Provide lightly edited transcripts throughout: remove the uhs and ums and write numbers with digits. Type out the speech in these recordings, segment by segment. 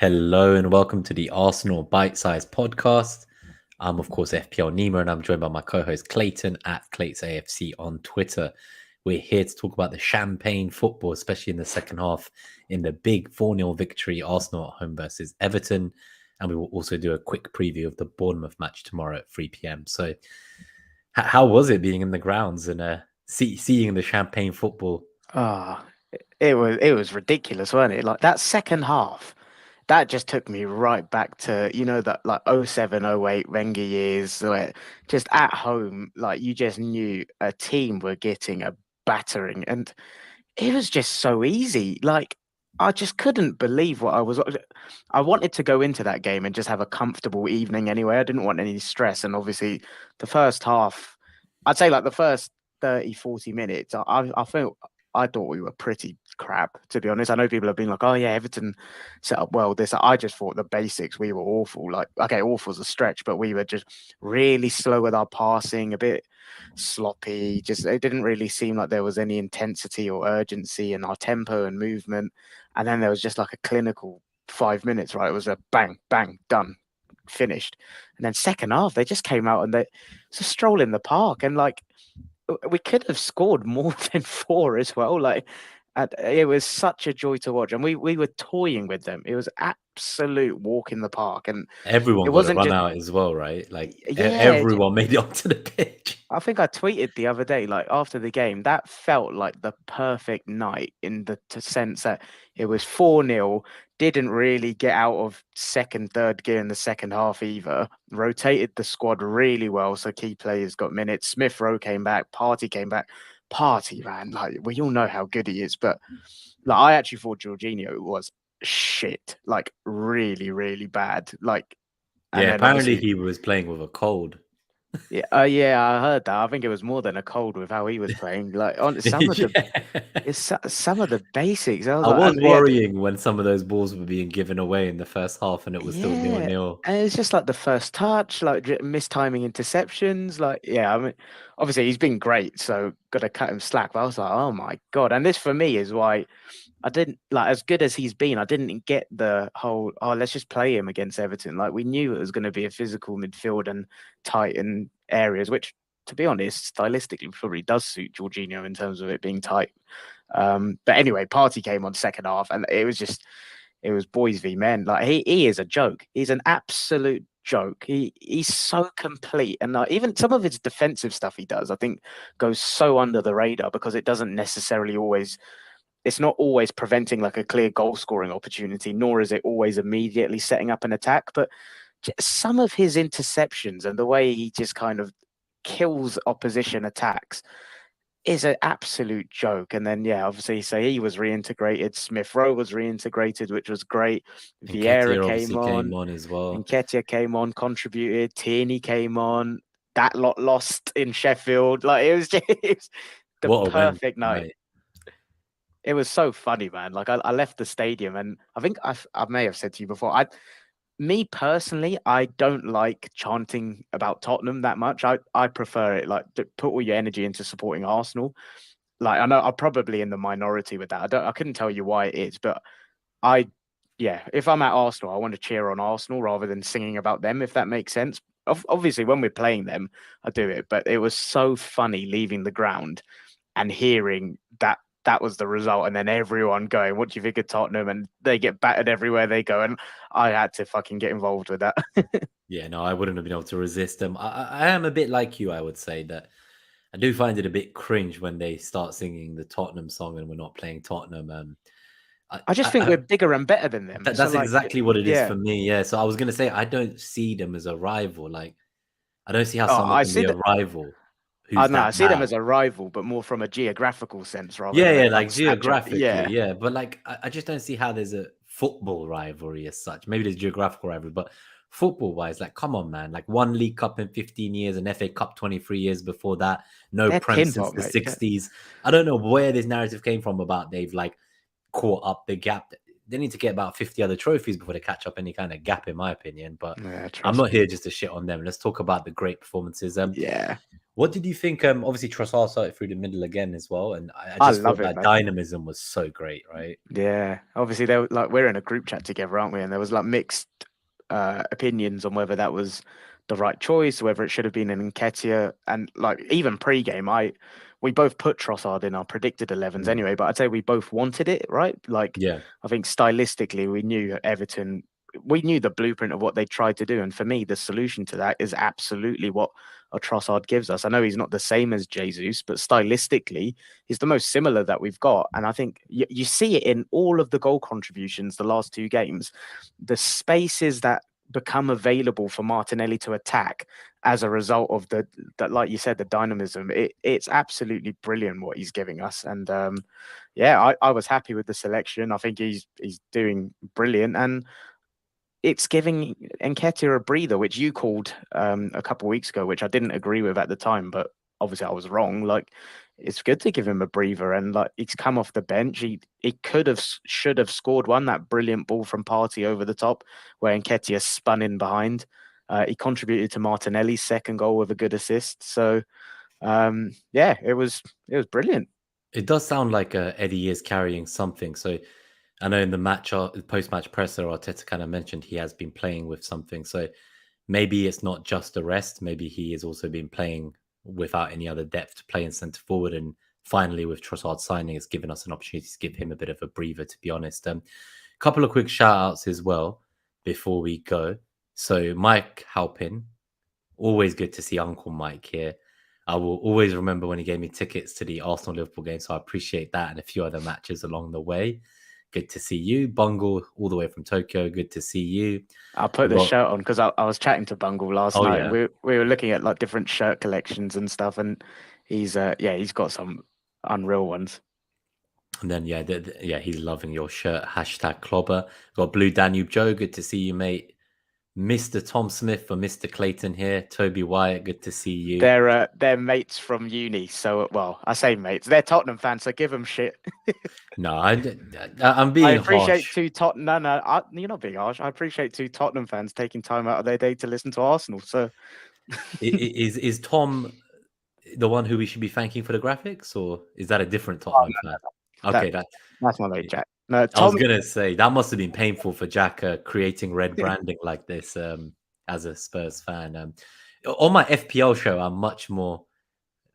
Hello and welcome to the Arsenal BiteSize Podcast. I'm, of course, FPL Nima, and I'm joined by my co-host Clayton at Clayton AFC on Twitter. We're here to talk about the champagne football, especially in the second half, in the big 4-0 victory, Arsenal at home versus Everton. And we will also do a quick preview of the Bournemouth match tomorrow at 3 p.m. So how was it being in the grounds and seeing the champagne football? It was ridiculous, wasn't it? Like that second half, that just took me right back to, that like 07, 08 Wenger years, where just at home, like you just knew a team were getting a battering, and it was just so easy. Like I just couldn't believe what I was. I wanted to go into that game and just have a comfortable evening anyway. I didn't want any stress, and obviously the first half, I'd say like the first 30, 40 minutes, I thought we were pretty crap, to be honest. I know people have been like, oh, yeah, Everton set up well. I just thought the basics, we were awful. Like, okay, awful's a stretch, but we were just really slow with our passing, a bit sloppy. Just, it didn't really seem like there was any intensity or urgency in our tempo and movement. And then there was just like a clinical 5 minutes, right? It was a bang, bang, done, finished. And then second half, they just came out and it's a stroll in the park. And like, we could have scored more than four as well. Like, it was such a joy to watch, and we were toying with them. It was absolute walk in the park, and Everyone it got a wasn't run just out as well, right? Like yeah. everyone made it onto the pitch. I think I tweeted the other day, like after the game, that felt like the perfect night in the sense that it was 4-0, didn't really get out of second, third gear in the second half either. Rotated the squad really well, so key players got minutes. Smith Rowe came back, Partey came back. Partey, man, like we all know how good he is, but like I actually thought Jorginho was shit, like really, really bad. Like, and Yeah, then apparently obviously he was playing with a cold. yeah, yeah, I heard that. I think it was more than a cold with how he was playing. Like on Yeah. some of the basics, I was I like, was and yeah, worrying when some of those balls were being given away in the first half and it was still yeah, 0-0. and it's just like the first touch, like mistiming interceptions. Like, yeah, I mean, obviously he's been great, so got to cut him slack. But I was like, oh my God, and this for me is why I didn't like as good as he's been. I didn't get the whole let's just play him against Everton. Like we knew it was going to be a physical midfield and tight in areas, which to be honest, stylistically probably does suit Jorginho in terms of it being tight. But anyway, Partey came on second half, and it was boys v men. Like he is a joke. He's an absolute joke. He's so complete, and even some of his defensive stuff he does, I think, goes so under the radar because it doesn't necessarily always. It's not always preventing like a clear goal scoring opportunity, nor is it always immediately setting up an attack. But some of his interceptions and the way he just kind of kills opposition attacks is an absolute joke. And then, yeah, obviously, so he was reintegrated. Smith Rowe was reintegrated, which was great. And Vieira Ketia came obviously came on, on as well. Nketiah came on, contributed. Tierney came on. That lot lost in Sheffield. Like it was just the What a win. perfect night. Right. It was so funny, man. Like I left the stadium, and I think I may have said to you before. Me personally, I don't like chanting about Tottenham that much. I prefer it like to put all your energy into supporting Arsenal. Like I know I'm probably in the minority with that. I couldn't tell you why it is, but I yeah, if I'm at Arsenal, I want to cheer on Arsenal rather than singing about them, if that makes sense. Obviously, when we're playing them, I do it, but it was so funny leaving the ground and hearing that was the result, and then everyone going, "What do you think of Tottenham?" And they get battered everywhere they go, and I had to fucking get involved with that. Yeah, no, I wouldn't have been able to resist them. I am a bit like you, I would say that I do find it a bit cringe when they start singing the Tottenham song and we're not playing Tottenham. I just think I we're bigger and better than them. So that's like, exactly what it is yeah, for me. Yeah. So I was gonna say I don't see them as a rival. Like I don't see how oh, someone I can be see a that. rival I who's know I that see them bad. as a rival, but more from a geographical sense rather Yeah, than yeah, a like like stature. geographically, Yeah, yeah. But like I just don't see how there's a football rivalry as such. Maybe there's geographical rivalry, but football wise, like come on, man. Like one League Cup in 15 years, an FA Cup 23 years before that, no they're Prem tin since pot, the mate. Yeah. 60s. I don't know where this narrative came from about they've like caught up the gap. they need to get about 50 other trophies before they catch up any kind of gap, in my opinion. But Yeah, I'm trust not me. here just to shit on them. Let's talk about the great performances. Yeah, What did you think? Obviously, Trossard started through the middle again as well, and I I just love thought it, that man. dynamism was so great, right? Yeah, obviously they like we're in a group chat together, aren't we? And there was like mixed opinions on whether that was the right choice, whether it should have been an Nketiah, and like even pre-game, we both put Trossard in our predicted 11s Mm. anyway. But I'd say we both wanted it, right? Like Yeah, I think stylistically, we knew Everton. We knew the blueprint of what they tried to do, and for me, the solution to that is absolutely what a Trossard gives us. I know he's not the same as Jesus, but stylistically, he's the most similar that we've got. And I think you see it in all of the goal contributions the last two games. The spaces that become available for Martinelli to attack as a result of that, like you said, the dynamism. It's absolutely brilliant what he's giving us. And yeah, I was happy with the selection. I think he's doing brilliant. And it's giving Nketiah a breather, which you called a couple of weeks ago, which I didn't agree with at the time, but obviously I was wrong. Like it's good to give him a breather, and like he's come off the bench. He should have scored one, that brilliant ball from Partey over the top where Nketiah spun in behind. He contributed to Martinelli's second goal with a good assist. So yeah, it was brilliant. it does sound like Eddie is carrying something. So I know in the match, post-match presser, Arteta kind of mentioned he has been playing with something. So maybe it's not just a rest. Maybe he has also been playing without any other depth to play in centre forward. And finally, with Trossard signing, it's given us an opportunity to give him a bit of a breather, to be honest. Couple of quick shout outs as well before we go. So Mike Halpin, always good to see Uncle Mike here. I will always remember when he gave me tickets to the Arsenal Liverpool game. So I appreciate that and a few other matches along the way. Good to see you. Bungle, all the way from Tokyo. Good to see you. I'll put We've the got, shirt on because I was chatting to Bungle last oh, night, and yeah. we were looking at like different shirt collections and stuff, and he's he's got some unreal ones. And then, yeah, he's loving your shirt. Hashtag Clobber. Got Blue Danube Joe. Good to see you, mate. Mr. Tom Smith or Mr. Clayton here. Toby Wyatt. Good to see you. They're mates from uni, so well, I say mates. They're Tottenham fans, so give them shit. No, I'm I being appreciate harsh. two Tottenham. No, you're not being harsh. I appreciate two Tottenham fans taking time out of their day to listen to Arsenal. So Is Tom the one who we should be thanking for the graphics, or is that a different Tottenham fan? that Okay, that's my mate Jack. No, I was Tom. gonna say that must have been painful for Jack creating red branding like this as a Spurs fan. On my FPL show, I'm much more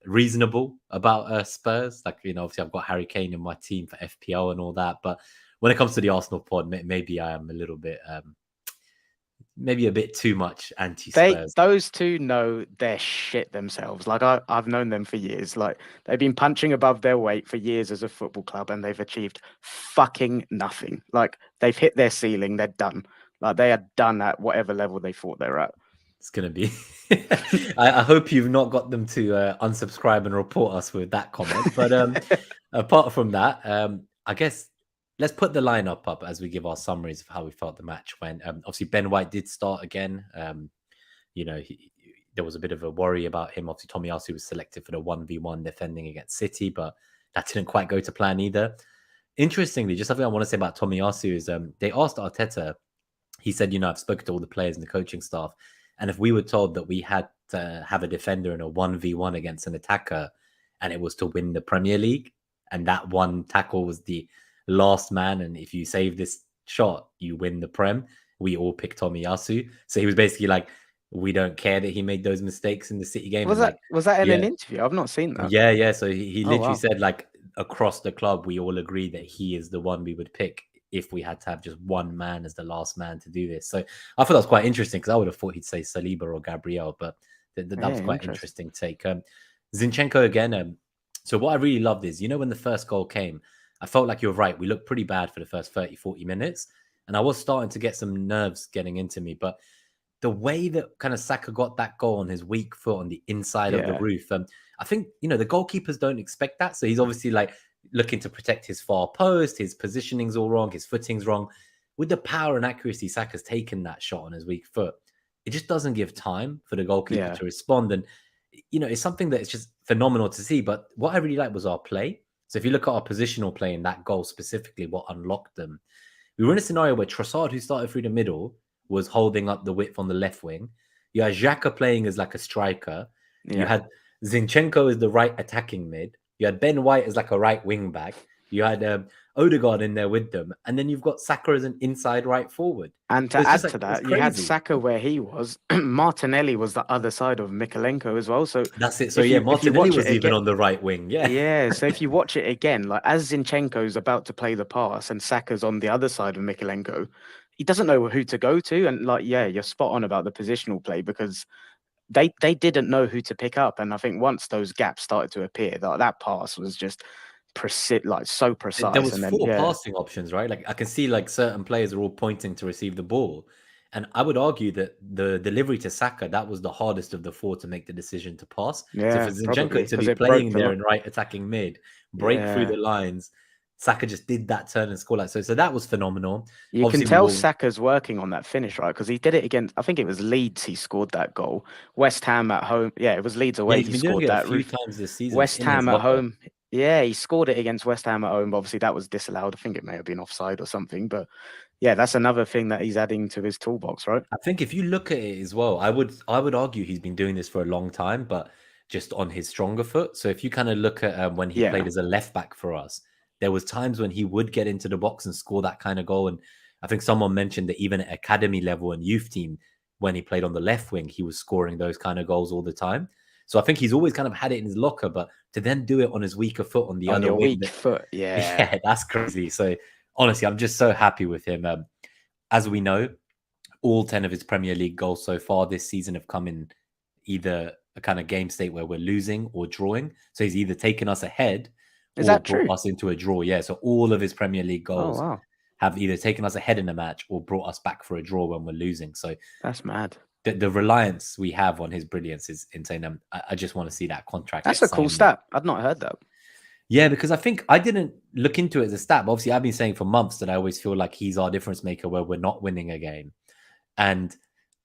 reasonable about Spurs. Like, obviously I've got Harry Kane in my team for FPL and all that, but when it comes to the Arsenal pod, maybe I am a little bit maybe a bit too much anti-Spurs. Those two know their shit themselves. Like I've known them for years. Like they've been punching above their weight for years as a football club, and they've achieved fucking nothing. Like they've hit their ceiling. They're done. Like they are done at whatever level they thought they're at. It's gonna be. I hope you've not got them to unsubscribe and report us with that comment. But apart from that, I guess let's put the lineup up as we give our summaries of how we felt the match went. Obviously, Ben White did start again. There was a bit of a worry about him. Obviously, Tomiyasu was selected for the 1v1 defending against City, but that didn't quite go to plan either. Interestingly, just something I want to say about Tomiyasu is they asked Arteta. He said, I've spoken to all the players and the coaching staff, and if we were told that we had to have a defender in a 1v1 against an attacker and it was to win the Premier League, and that one tackle was the last man, and if you save this shot, you win the Prem, we all picked Tomiyasu. So he was basically like, we don't care that he made those mistakes in the City game. Was and that in yeah, an interview? I've not seen that. yeah. So he Oh, literally wow. said, like, across the club, we all agree that he is the one we would pick if we had to have just one man as the last man to do this. So I thought that was quite interesting because I would have thought he'd say Saliba or Gabriel, but that was quite interesting take. Zinchenko again. So what I really loved is, when the first goal came, I felt like you're right. We looked pretty bad for the first 30, 40 minutes. And I was starting to get some nerves getting into me. But the way that kind of Saka got that goal on his weak foot on the inside of the roof, I think, the goalkeepers don't expect that. So he's obviously like looking to protect his far post. His positioning's all wrong. His footing's wrong. With the power and accuracy Saka's taken that shot on his weak foot, it just doesn't give time for the goalkeeper to respond. And, it's something that is just phenomenal to see. But what I really liked was our play. So if you look at our positional play in that goal specifically, what unlocked them We were in a scenario where Trossard, who started through the middle, was holding up the width on the left wing. You had Xhaka playing as like a striker. You Yeah. had Zinchenko as the right attacking mid. You had Ben White as like a right wing back. You had Odegaard in there with them. And then you've got Saka as an inside right forward. And So to it's just add like, to it's that, you had crazy. Saka where he was. Martinelli was the other side of Mikalenko as well. So That's it. So if yeah, you Martinelli watch was it even again, on the right wing. Yeah. yeah. So if you watch it again, like as Zinchenko's about to play the pass and Saka's on the other side of Mikalenko, he doesn't know who to go to. And like, yeah, you're spot on about the positional play because they didn't know who to pick up. And I think once those gaps started to appear, that pass was just like so There precise. was And then 4 yeah, passing options, right? Like I can see like certain players are all pointing to receive the ball. And I would argue that the delivery to Saka, that was the hardest of the 4 to make the decision to pass. So for yeah, probably Zinchenko to because be it broke playing the there line. in right attacking mid, break through Yeah. the lines, Saka just did that turn and score like so that was phenomenal. You can Obviously, we tell will Saka's working on that finish, right? Because he did it against, I think it was Leeds, he scored that goal. West Ham at home. Yeah, it was Leeds yeah, away. he's He been doing scored it a that. few times this season West in his Ham at locker. home. Yeah, he scored it against West Ham at home. But obviously, that was disallowed. I think it may have been offside or something. But yeah, that's another thing that he's adding to his toolbox, right? I think if you look at it as well, I would argue he's been doing this for a long time, but just on his stronger foot. So if you kind of look at when he played Yeah. as a left back for us, there was times when he would get into the box and score that kind of goal. And I think someone mentioned that even at academy level and youth team, when he played on the left wing, he was scoring those kind of goals all the time. So I think he's always kind of had it in his locker, but to then do it on his weaker foot on the On other your wing, weak foot. Yeah. yeah, that's crazy. So honestly, I'm just so happy with him. As we know, all 10 of his Premier League goals so far this season have come in either a kind of game state where we're losing or drawing. So he's either taken us ahead Is or that brought true? us into a draw. Yeah. So all of his Premier League Oh, goals wow. have either taken us ahead in a match or brought us back for a draw when we're losing. So That's mad. the reliance we have on his brilliance is insane. I just want to see that contract That's get a cool signed. stat. I'd not heard that. Yeah, because I think I didn't look into it as a stat. But obviously, I've been saying for months that I always feel like he's our difference maker where we're not winning a game. And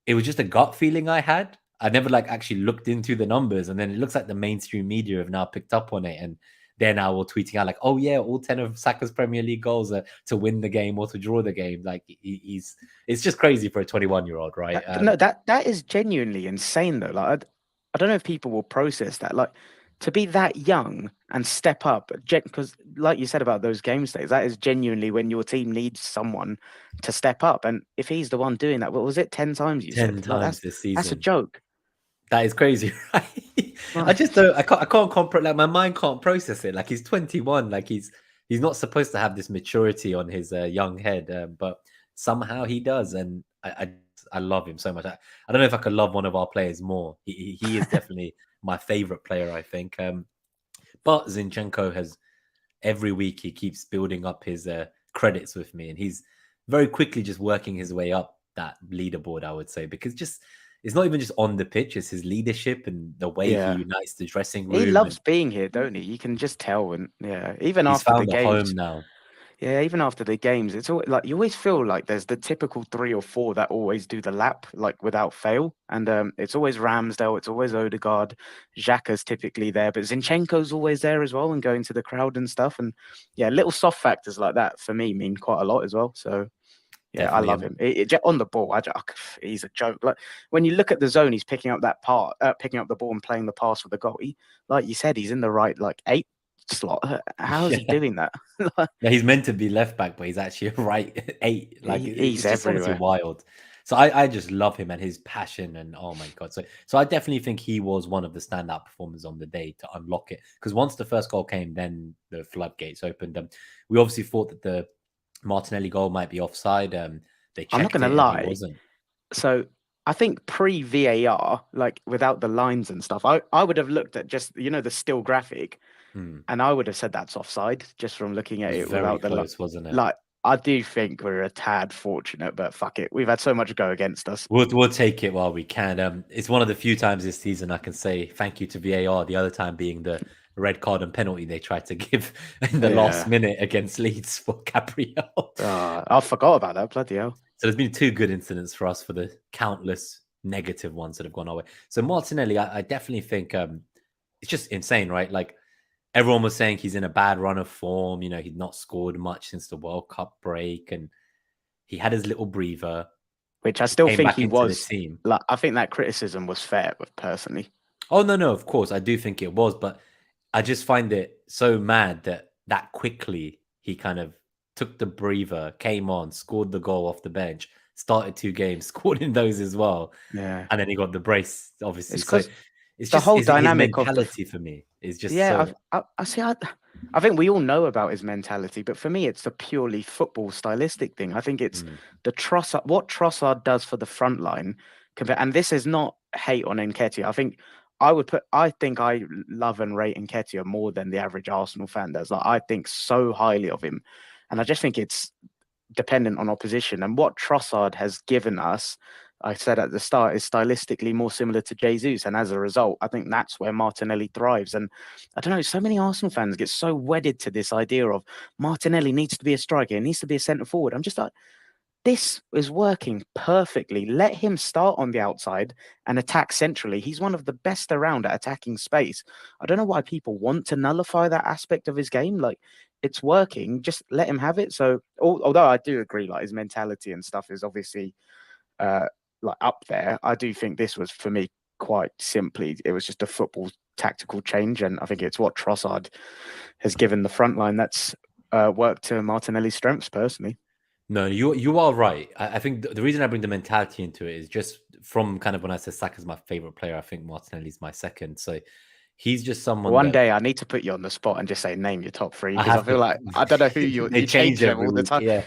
it was just a gut feeling I had. I never like actually looked into the numbers, and then it looks like the mainstream media have now picked up on it, and they're now all tweeting out like, "Oh yeah, all 10 of Saka's Premier League goals are to win the game or to draw the game." Like he's, it's just crazy for a 21-year-old, right? No, that is genuinely insane though. Like I don't know if people will process that. Like to be that young and step up, because like you said about those game states, that is genuinely when your team needs someone to step up. And if he's the one doing that, what was it, 10 times you 10 said? Like times this that's a season. joke. That is crazy, right? I Like, just don't. I can't comprehend. Like my mind can't process it. Like he's 21. Like he's not supposed to have this maturity on his young head, but somehow he does, and I love him so much. I don't know if I could love one of our players more. He is definitely my favorite player. I think. But Zinchenko has every week he keeps building up his credits with me, and he's very quickly just working his way up that leaderboard. I would say because just it's not even just on the pitch; it's his leadership and the way he yeah, unites the dressing he room. loves And being here, don't he? You can just tell, and yeah, even he's after the found a games. home now. Yeah, even after the games, it's always like you always feel like there's the typical 3 or 4 that always do the lap, like without fail. And it's always Ramsdale, it's always Odegaard, Xhaka's typically there, but Zinchenko's always there as well and going to the crowd and stuff. And yeah, little soft factors like that for me mean quite a lot as well. So yeah, I Definitely. love him. On the ball, he's a joke. Like when you look at the zone, he's picking up picking up the ball and playing the pass for the goal. Like you said, he's in the right like 8 slot. How is he doing that? Yeah, he's meant to be left back, but he's actually a right 8. Like He's it's just honestly everywhere. wild. So I just love him and his passion and oh my god. So I definitely think he was one of the standout performers on the day to unlock it. Because once the first goal came, then the floodgates opened. We obviously thought that the Martinelli goal might be offside. They I'm not checked gonna it and he lie. wasn't. So I think pre VAR, like without the lines and stuff, I would have looked at just the still graphic, Hmm. and I would have said that's offside just from looking It at was it very without the close, wasn't it? like. I do think we're a tad fortunate, but fuck it, we've had so much go against us. We'll take it while we can. It's one of the few times this season I can say thank you to VAR. The other time being the red card and penalty they tried to give in the last Yeah, minute against Leeds for Gabriel. I forgot about that. Bloody hell. So there's been 2 good incidents for us for the countless negative ones that have gone our way. So Martinelli, I definitely think it's just insane, right? Like everyone was saying he's in a bad run of form. He'd not scored much since the World Cup break, and He had his little breather. Which I still Came think back he into the was. team. Like, I think that criticism was fair, personally. Oh, no, of course. I do think it was. But I just find it so mad that quickly he kind of took the breather, came on, scored the goal off the bench, started 2 games, scored in those as well. Yeah. And then he got the brace, obviously. It's So because it's the just whole his dynamic of mentality for me is just yeah, so. I see. I think we all know about his mentality, but for me, it's the purely football stylistic thing. I think it's the Trossard, what Trossard does for the front line. And this is not hate on Nketiah. I think I love and rate Nketiah more than the average Arsenal fan does. Like, I think so highly of him, and I just think it's dependent on opposition. And what Trossard has given us, I said at the start, is stylistically more similar to Jesus. And as a result, I think that's where Martinelli thrives. And I don't know, so many Arsenal fans get so wedded to this idea of Martinelli needs to be a striker, he needs to be a centre forward. I'm just like, this is working perfectly. Let him start on the outside and attack centrally. He's one of the best around at attacking space. I don't know why people want to nullify that aspect of his game. Like, it's working. Just let him have it. So, although I do agree, like, his mentality and stuff is obviously like up there, I do think this was, for me, quite simply, it was just a football tactical change. And I think it's what Trossard has given the front line that's worked to Martinelli's strengths, personally. No, you are right. I think the reason I bring the mentality into it is just from kind of when I said Saka's my favorite player, I think Martinelli's my second. So he's just someone. One day I need to put you on the spot and just say name your top 3, because I feel to, like I don't know who you change them all the time. Yeah,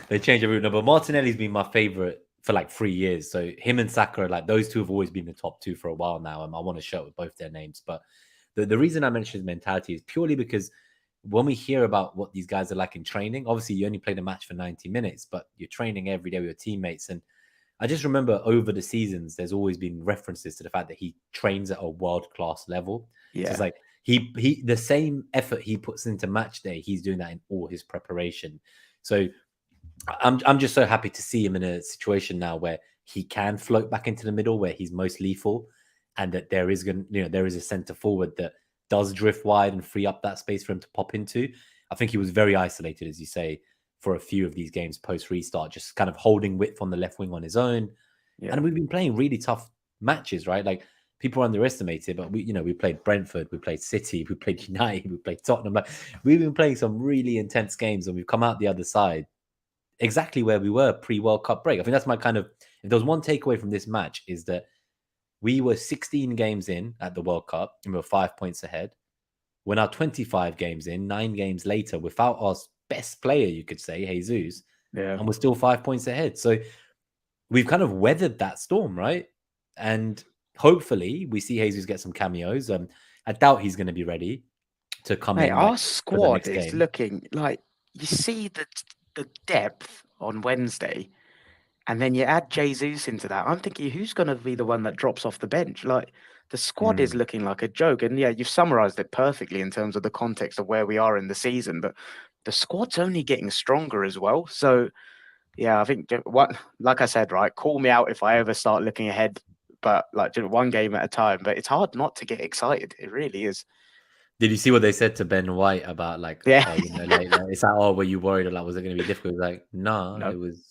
they change every week. No, but Martinelli's been my favorite for like 3 years. So him and Saka, like those two have always been the top 2 for a while now. And I want to show it with both their names. But the reason I mentioned his mentality is purely because when we hear about what these guys are like in training, obviously you only played a match for 90 minutes, but you're training every day with your teammates. And I just remember over the seasons, there's always been references to the fact that he trains at a world-class level. Yeah. So it's like he the same effort he puts into match day, he's doing that in all his preparation. So I'm just so happy to see him in a situation now where he can float back into the middle where he's most lethal, and that there is a center forward that does drift wide and free up that space for him to pop into. I think he was very isolated, as you say, for a few of these games post restart, just kind of holding width on the left wing on his own. Yeah. And we've been playing really tough matches, right? Like, people underestimate it, but we played Brentford, we played City, we played United, we played Tottenham. Like, we've been playing some really intense games, and we've come out the other side exactly where we were pre-World Cup break. I think that's my kind of, if there was one takeaway from this match, is that we were 16 games in at the World Cup and we were 5 points ahead. We're now 25 games in, 9 games later, without our best player, you could say, Jesus, and we're still 5 points ahead. So we've kind of weathered that storm, right? And hopefully we see Jesus get some cameos. I doubt he's going to be ready to come in. Our squad is looking like, you see the depth on Wednesday, and then you add Jesus into that. I'm thinking, who's going to be the one that drops off the bench? Like, the squad is looking like a joke. And yeah, you've summarized it perfectly in terms of the context of where we are in the season, but the squad's only getting stronger as well. So yeah, I think like I said, right, call me out if I ever start looking ahead, but like just one game at a time. But it's hard not to get excited. It really is. Did you see what they said to Ben White about it's like, were you worried, or like, was it going to be difficult? Like, no. It was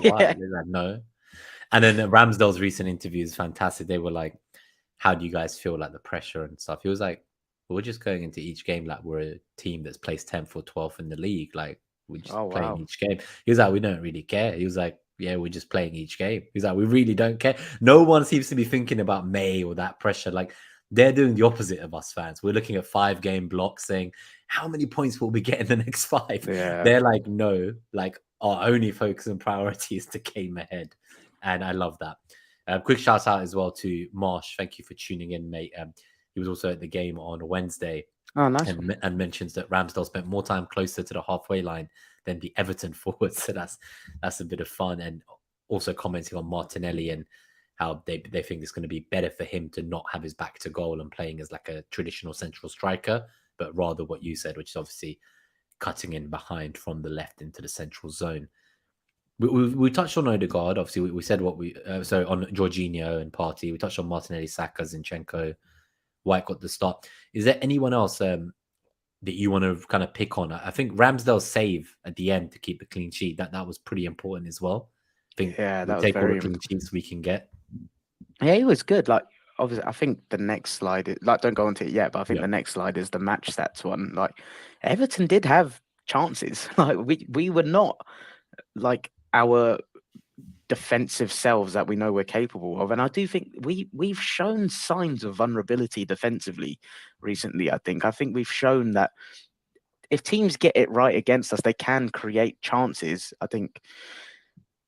White. Like, no. And then Ramsdale's recent interview is fantastic. They were like, how do you guys feel, like the pressure and stuff? He was like, we're just going into each game like we're a team that's placed 10th or 12th in the league. Like, we're just playing each game. He was like, we don't really care. He was like, yeah, we're just playing each game. He's like, we really don't care. No one seems to be thinking about May or that pressure. Like, they're doing the opposite of us fans. We're looking at 5-game blocks saying, how many points will we get in the next 5? Yeah. They're like, no, like, our only focus and priority is to game ahead. And I love that. Quick shout out as well to Marsh. Thank you for tuning in, mate. He was also at the game on Wednesday. Oh, nice. And mentions that Ramsdale spent more time closer to the halfway line than the Everton forward. So that's a bit of fun. And also commenting on Martinelli and how they think it's going to be better for him to not have his back to goal and playing as like a traditional central striker, but rather what you said, which is obviously cutting in behind from the left into the central zone. We touched on Odegaard. Obviously, we said what so on Jorginho and Partey. We touched on Martinelli, Saka, Zinchenko. White got the start. Is there anyone else that you want to kind of pick on? I think Ramsdale's save at the end to keep a clean sheet, that was pretty important as well. I think Yeah, we that was take all the very clean sheets we can get. Yeah, he was good. Like, obviously, I think the next slide is like, don't go on to it yet, but I think Yeah. the next slide is the match stats one. Like, Everton did have chances. Like, we were not like our defensive selves that we know we're capable of. And I do think we've shown signs of vulnerability defensively recently. I think we've shown that if teams get it right against us, they can create chances. I think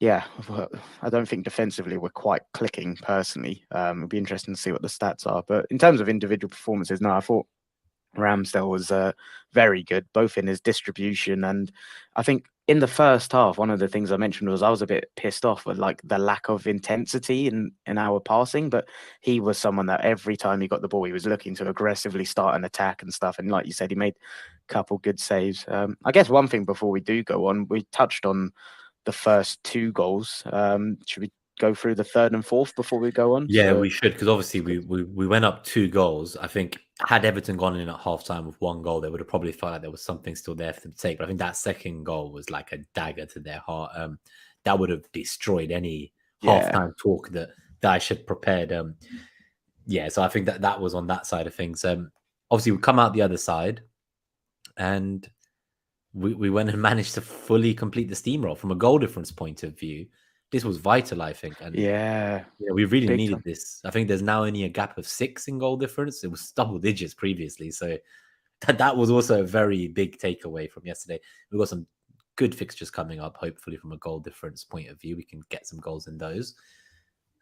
yeah, well, I don't think defensively we're quite clicking personally. It'll be interesting to see what the stats are. But in terms of individual performances, no, I thought Ramsdale was very good, both in his distribution and I think in the first half, one of the things I mentioned was I was a bit pissed off with like the lack of intensity in our passing, but he was someone that every time he got the ball, he was looking to aggressively start an attack and stuff. And like you said, he made a couple good saves. I guess one thing before we do go on, we touched on the first two goals. Should we go through the third and fourth before we go on? Yeah, we should, because obviously we went up 2 goals. I think had Everton gone in at halftime with 1 goal, they would have probably felt like there was something still there for them to take. But I think that second goal was like a dagger to their heart. That would have destroyed any halftime talk that I should prepared. Yeah, so I think that was on that side of things. Obviously, we come out the other side, and we went and managed to fully complete the steamroll from a goal difference point of view. This was vital, I think, and we really big needed time. this. I think there's now only a gap of 6 in goal difference. It was double digits previously, so that was also a very big takeaway from yesterday. We've got some good fixtures coming up, hopefully from a goal difference point of view. We can get some goals in those.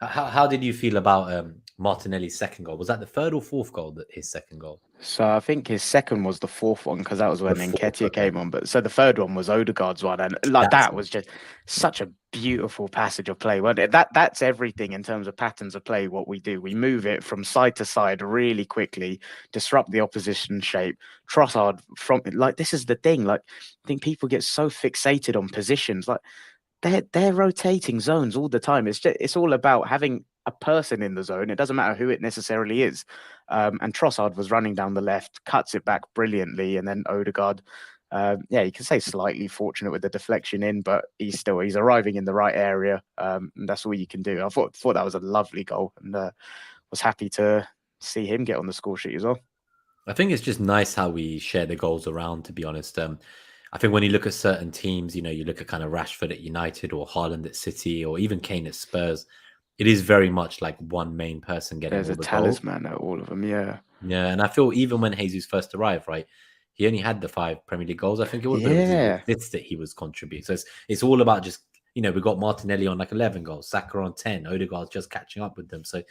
How did you feel about Martinelli's second goal? Was that the third or fourth goal, his second goal? So I think his second was the fourth one because that was when Nketiah Okay. came on. But so the third one was Odegaard's one, and like that was just such a beautiful passage of play. Wasn't it? That's everything in terms of patterns of play. What we do, we move it from side to side really quickly, disrupt the opposition shape. Trossard from like this is the thing. Like I think people get so fixated on positions. Like they're rotating zones all the time. It's all about having a person in the zone. It doesn't matter who it necessarily is. And Trossard was running down the left, cuts it back brilliantly, and then Odegaard. You can say slightly fortunate with the deflection in, but he's arriving in the right area. And that's all you can do. I thought that was a lovely goal, and was happy to see him get on the score sheet as well. I think it's just nice how we share the goals around, to be honest. I think when you look at certain teams, you look at kind of Rashford at United or Haaland at City or even Kane at Spurs, it is very much like one main person getting There's all a the talisman at all of them, yeah. Yeah, and I feel even when Jesus first arrived, right, he only had the 5 Premier League goals, I think it was, but it was the assists that he was contributing. So it's all about just, we got Martinelli on like 11 goals, Saka on 10, Odegaard's just catching up with them. So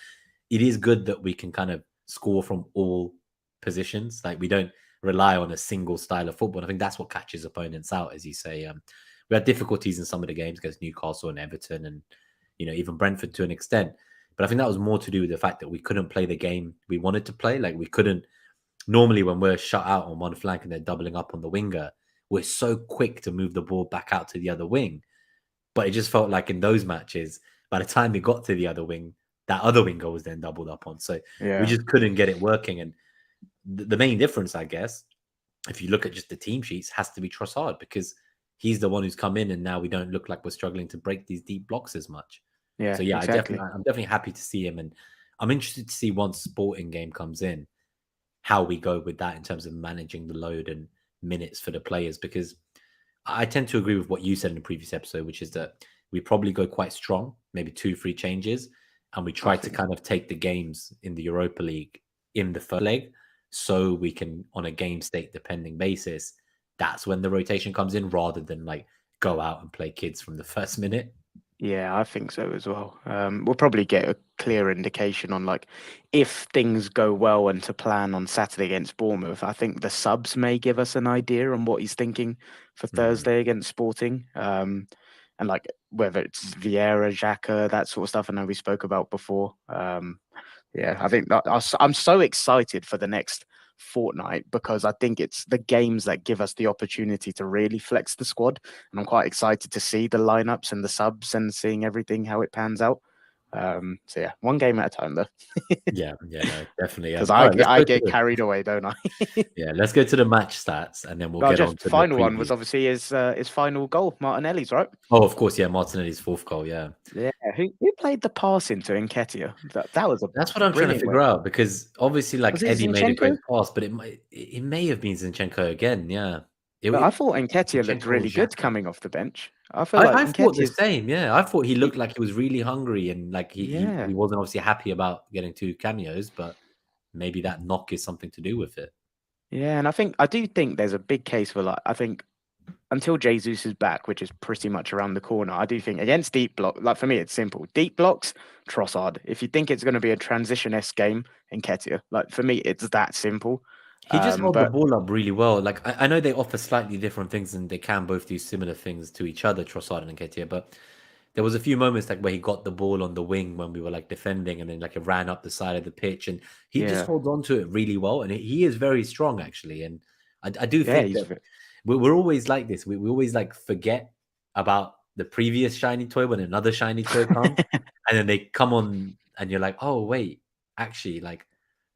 it is good that we can kind of score from all positions. Like we don't rely on a single style of football. I think that's what catches opponents out, as you say. We had difficulties in some of the games against Newcastle and Everton and, even Brentford to an extent. But I think that was more to do with the fact that we couldn't play the game we wanted to play. Like we couldn't, normally when we're shut out on one flank and they're doubling up on the winger, we're so quick to move the ball back out to the other wing. But it just felt like in those matches, by the time we got to the other wing, that other winger was then doubled up on. So we just couldn't get it working. And the main difference, I guess, if you look at just the team sheets, has to be Trossard because he's the one who's come in and now we don't look like we're struggling to break these deep blocks as much. Yeah, so yeah, exactly. I'm definitely happy to see him, and I'm interested to see once Sporting game comes in, how we go with that in terms of managing the load and minutes for the players. Because I tend to agree with what you said in the previous episode, which is that we probably go quite strong, maybe 2-3 changes, and we try to kind of take the games in the Europa League in the first leg, so we can, on a game state depending basis, that's when the rotation comes in, rather than like go out and play kids from the first minute. Yeah, I think so as well. We'll probably get a clear indication on like if things go well and to plan on Saturday against Bournemouth. I think the subs may give us an idea on what he's thinking for Thursday against Sporting. And like whether it's Vieira, Xhaka, that sort of stuff. I know we spoke about before. I think I'm so excited for the next fortnight because I think it's the games that give us the opportunity to really flex the squad, and I'm quite excited to see the lineups and the subs and seeing everything how it pans out. So yeah, one game at a time though, Yeah, no, definitely. because All right, let's I go to get carried away, don't I? let's go to the match stats, and then we'll But get on just to the final one preview. was obviously his final goal, Martinelli's, right? Oh, of course, yeah, Martinelli's fourth goal. Yeah, Yeah, who played the pass into Nketiah? That was a that's what I'm trying to brilliant figure one. out because obviously, like Was it Eddie made a Zinchenko? great pass, but it may have been Zinchenko again. Yeah, But I thought Nketiah looked Zinchenko or really good Xhaka. coming off the bench. I feel like I thought the Nketiah's, same. Yeah, I thought he he, looked like he was really hungry and like yeah, he wasn't obviously happy about getting two cameos, but maybe that knock is something to do with it. yeah, and I do think there's a big case for like I think until Jesus is back, which is pretty much around the corner, I do think against deep block, like for me, it's simple. Deep blocks, Trossard. If you think it's going to be a transition-esque game, Nketiah. Like for me, it's that simple. He just held the But ball up really well. Like I know they offer slightly different things and they can both do similar things to each other, Trossard and Nketiah, but there was a few moments like where he got the ball on the wing when we were like defending and then like it ran up the side of the pitch and he just yeah, holds on to it really well and he is very strong actually. And I do yeah, think he's that we're always like this. We always like forget about the previous shiny toy when another shiny toy comes and then they come on and you're like, oh wait, actually like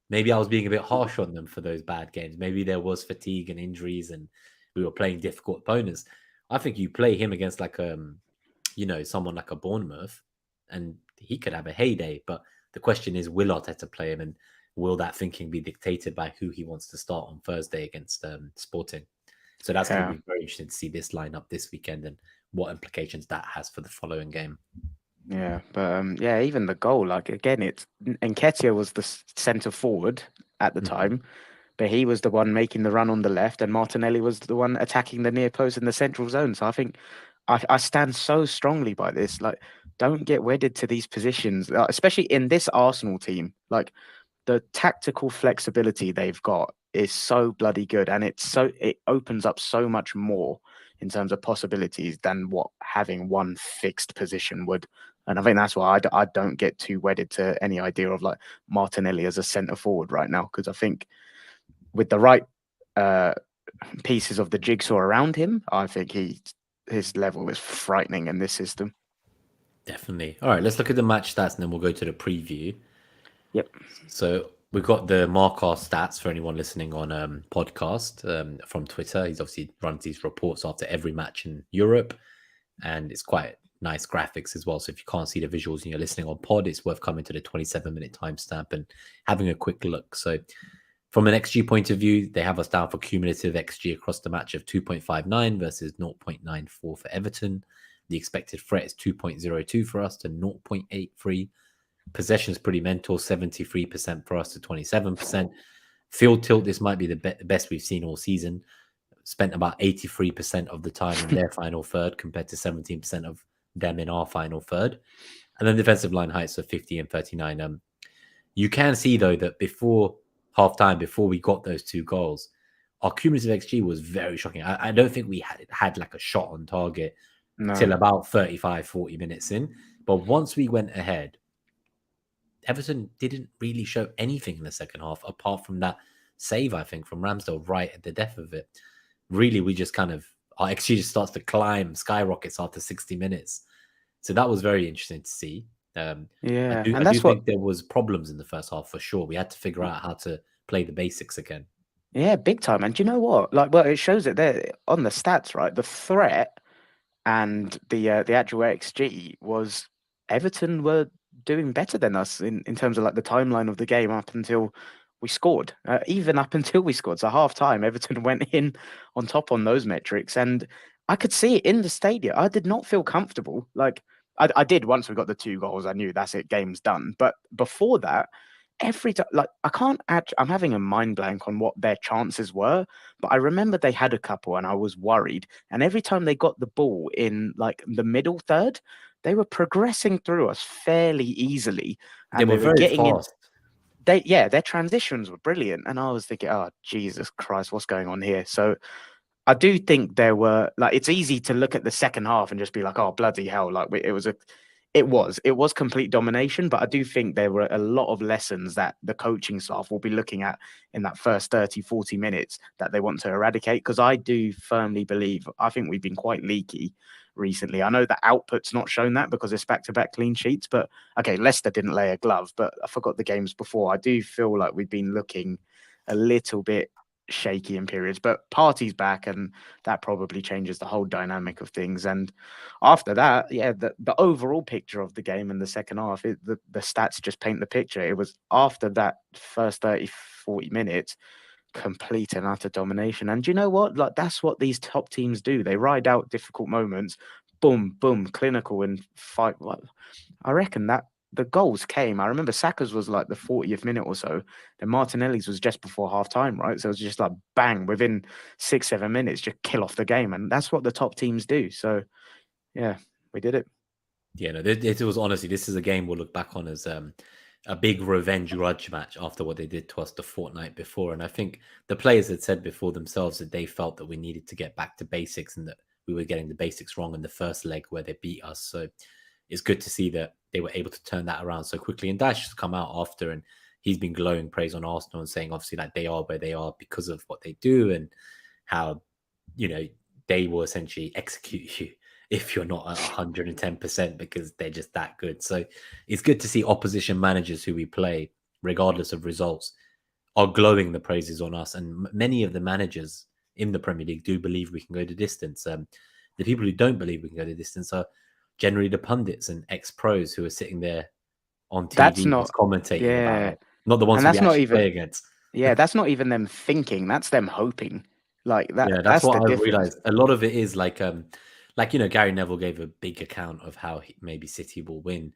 maybe I was being a bit harsh on them for those bad games. Maybe there was fatigue and injuries and we were playing difficult opponents. I think you play him against like someone like a Bournemouth, and he could have a heyday. But the question is, will Arteta play him, and will that thinking be dictated by who he wants to start on Thursday against Sporting? So that's going to yeah, be very interesting to see this lineup this weekend and what implications that has for the following game. yeah. But yeah, even the goal, like again, it's Nketiah was the centre forward at the time, but he was the one making the run on the left, and Martinelli was the one attacking the near post in the central zone. So I think I stand so strongly by this. Like, don't get wedded to these positions, especially in this Arsenal team. Like, the tactical flexibility they've got is so bloody good, and it opens up so much more in terms of possibilities than what having one fixed position would. And I think that's why I don't get too wedded to any idea of like Martinelli as a centre forward right now, because I think with the right pieces of the jigsaw around him, I think his level is frightening in this system. Definitely. All right, let's look at the match stats and then we'll go to the preview. Yep. So we've got the Markar stats for anyone listening on podcast from Twitter. He's obviously runs these reports after every match in Europe, and it's quite nice graphics as well. So if you can't see the visuals and you're listening on pod, it's worth coming to the 27-minute timestamp and having a quick look. So from an XG point of view, they have us down for cumulative XG across the match of 2.59 versus 0.94 for Everton. The expected threat is 2.02 for us to 0.83. Possession is pretty mental, 73% for us to 27%. Field tilt, this might be the best we've seen all season. Spent about 83% of the time in their final third compared to 17% of them in our final third. And then defensive line heights of 50 and 39. You can see, though, that before halftime, before we got those two goals, our cumulative XG was very shocking. I don't think we had like a shot on target till about 35, 40 minutes in. But once we went ahead, Everton didn't really show anything in the second half, apart from that save, I think, from Ramsdale right at the death of it. Really, we just kind of, our XG just starts to climb, skyrockets after 60 minutes. So that was very interesting to see. Yeah, I and do that's what. think there was problems in the first half for sure. We had to figure out how to play the basics again. Yeah, big time. And do you know what? Like, well, it shows it there on the stats, right? The threat and the actual XG was Everton were doing better than us in terms of like the timeline of the game up until we scored. Even up until we scored, so half time, Everton went in on top on those metrics, and I could see it in the stadium. I did not feel comfortable. Like I did once we got the two goals. I knew that's it, game's done. But before that, every time, like I can't actually, I'm having a mind blank on what their chances were, but I remember they had a couple and I was worried. And every time they got the ball in like the middle third, they were progressing through us fairly easily, They and were they were very getting in. fast. Their transitions were brilliant, and I was thinking, oh Jesus Christ, what's going on here? So I do think there were like it's easy to look at the second half and just be like, oh bloody hell, like It was complete domination, but I do think there were a lot of lessons that the coaching staff will be looking at in that first 30, 40 minutes that they want to eradicate. Because I do firmly believe, I think we've been quite leaky recently. I know the output's not shown that because it's back-to-back clean sheets, but okay, Leicester didn't lay a glove, but I forgot the games before. I do feel like we've been looking a little bit shaky in periods, but Partey's back, and that probably changes the whole dynamic of things. And after that, yeah, the overall picture of the game in the second half, the stats just paint the picture. It was after that first 30, 40 minutes, complete and utter domination. And you know what? Like, that's what these top teams do. They ride out difficult moments, boom, boom, clinical and fight. I reckon that the goals came. I remember Saka's was like the 40th minute or so. Then Martinelli's was just before half time, right? So it was just like bang, within 6-7 minutes, just kill off the game. And that's what the top teams do. So yeah, we did it. Yeah, no, it was honestly, this is a game we'll look back on as a big revenge grudge match after what they did to us the fortnight before. And I think the players had said before themselves that they felt that we needed to get back to basics and that we were getting the basics wrong in the first leg where they beat us. So it's good to see that they were able to turn that around so quickly. And Dash has come out after and he's been glowing praise on Arsenal and saying obviously like they are where they are because of what they do and how, you know, they will essentially execute you if you're not at 110% because they're just that good. So it's good to see opposition managers who we play, regardless of results, are glowing the praises on us. And many of the managers in the Premier League do believe we can go the distance. The people who don't believe we can go the distance are generally the pundits and ex-pros who are sitting there on TV That's not commentating about it. Not the ones and who that's we not actually even play against. yeah, that's not even them thinking. That's them hoping. Like that. Yeah, that's That's what the I've difference. realized. A lot of it is like you know, Gary Neville gave a big account of how maybe City will win.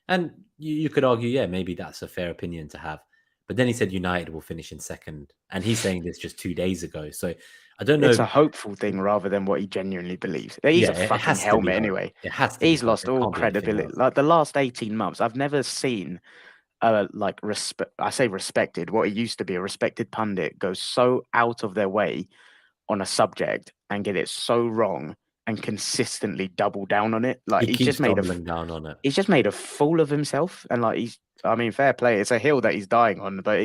And you could argue, yeah, maybe that's a fair opinion to have. But then he said United will finish in second. And he's saying this just 2 days ago. So I don't know. It's a hopeful thing rather than what he genuinely believes. He's Yeah, a it fucking has to be helmet hope. anyway. It has to be He's hope. lost It all can't be anything credibility. else. Like the last 18 months, I've never seen like respect. I say respected. What he used to be a respected pundit go so out of their way on a subject and get it so wrong and consistently double down on it. Like He keeps doubling down on it. he's just made a fool of himself. And like I mean, fair play. It's a hill that he's dying on, but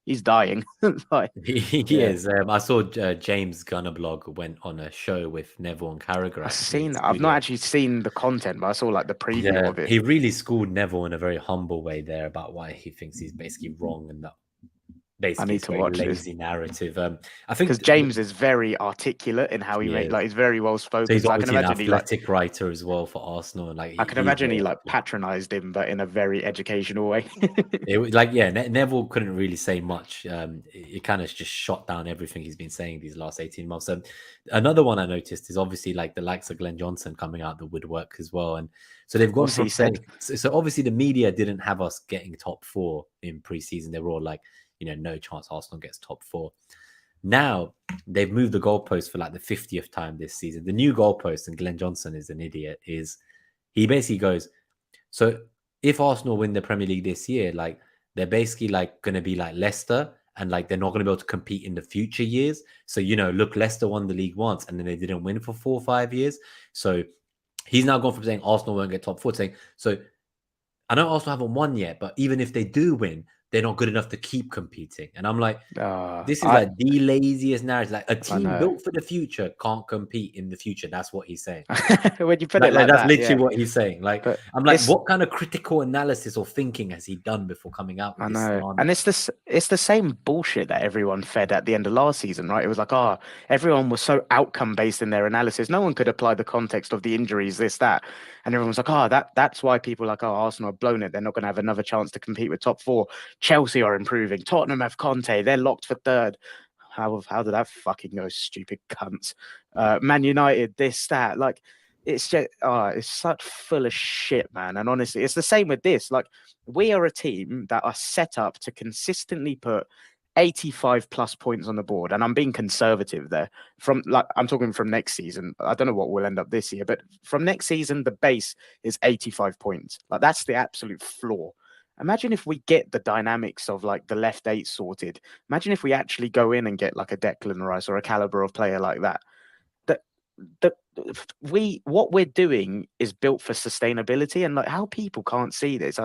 he's dying. Like He yeah. is. I saw James Gunnerblog went on a show with Neville and Carragher I've actually in seen. I've not studio. actually seen the content, but I saw like the preview Yeah, of it. he really schooled Neville in a very humble way there about why he thinks he's basically wrong and that I basically need it's a to very watch this lazy narrative. I because think James is very articulate in how he he makes. is. Like he's very well So spoken. he's So I can obviously an imagine athletic writer as well for Arsenal, and like I can he's imagine he very like patronized him, but in a very educational way. it was like yeah, Neville couldn't really say much. It kind of just shot down everything he's been saying these last 18 months. Another one I noticed is obviously like the likes of Glenn Johnson coming out the woodwork as well, and so they've gone What's from he said? saying so obviously the media didn't have us getting top 4 in preseason. They were all like, you know, no chance Arsenal gets top 4. Now they've moved the goalpost for like the 50th time this season. The new goalpost, and Glenn Johnson is an idiot, is he basically goes, so if Arsenal win the Premier League this year, like they're basically like going to be like Leicester and like they're not going to be able to compete in the future years. So, you know, look, Leicester won the league once and then they didn't win for 4 or 5 years. So he's now gone from saying Arsenal won't get top 4 to saying, so I know Arsenal haven't won yet, but even if they do win, they're not good enough to keep competing. And I'm like, this is like the laziest narrative. Like a team built for the future can't compete in the future. That's what he's saying. When you put it like that's that, literally what he's saying. Like, but I'm like, what kind of critical analysis or thinking has he done before coming out with I this? know. And it's the same bullshit that everyone fed at the end of last season, right? It was like, oh, everyone was so outcome based in their analysis. No one could apply the context of the injuries, this, that. And everyone was like, oh, that's why people are like, oh, Arsenal have blown it. They're not going to have another chance to compete with top 4. Chelsea are improving. Tottenham have Conte. They're locked for 3rd. How did that fucking go, stupid cunts? Man United, this, that. Like, it's just, it's such full of shit, man. And honestly, it's the same with this. Like, we are a team that are set up to consistently put 85 plus points on the board. And I'm being conservative there. I'm talking from next season. I don't know what will end up this year, but from next season, the base is 85 points. Like, that's the absolute floor. Imagine if we get the dynamics of like the left 8 sorted. Imagine if we actually go in and get like a Declan Rice or a caliber of player like that. what we're doing is built for sustainability, and like how people can't see this.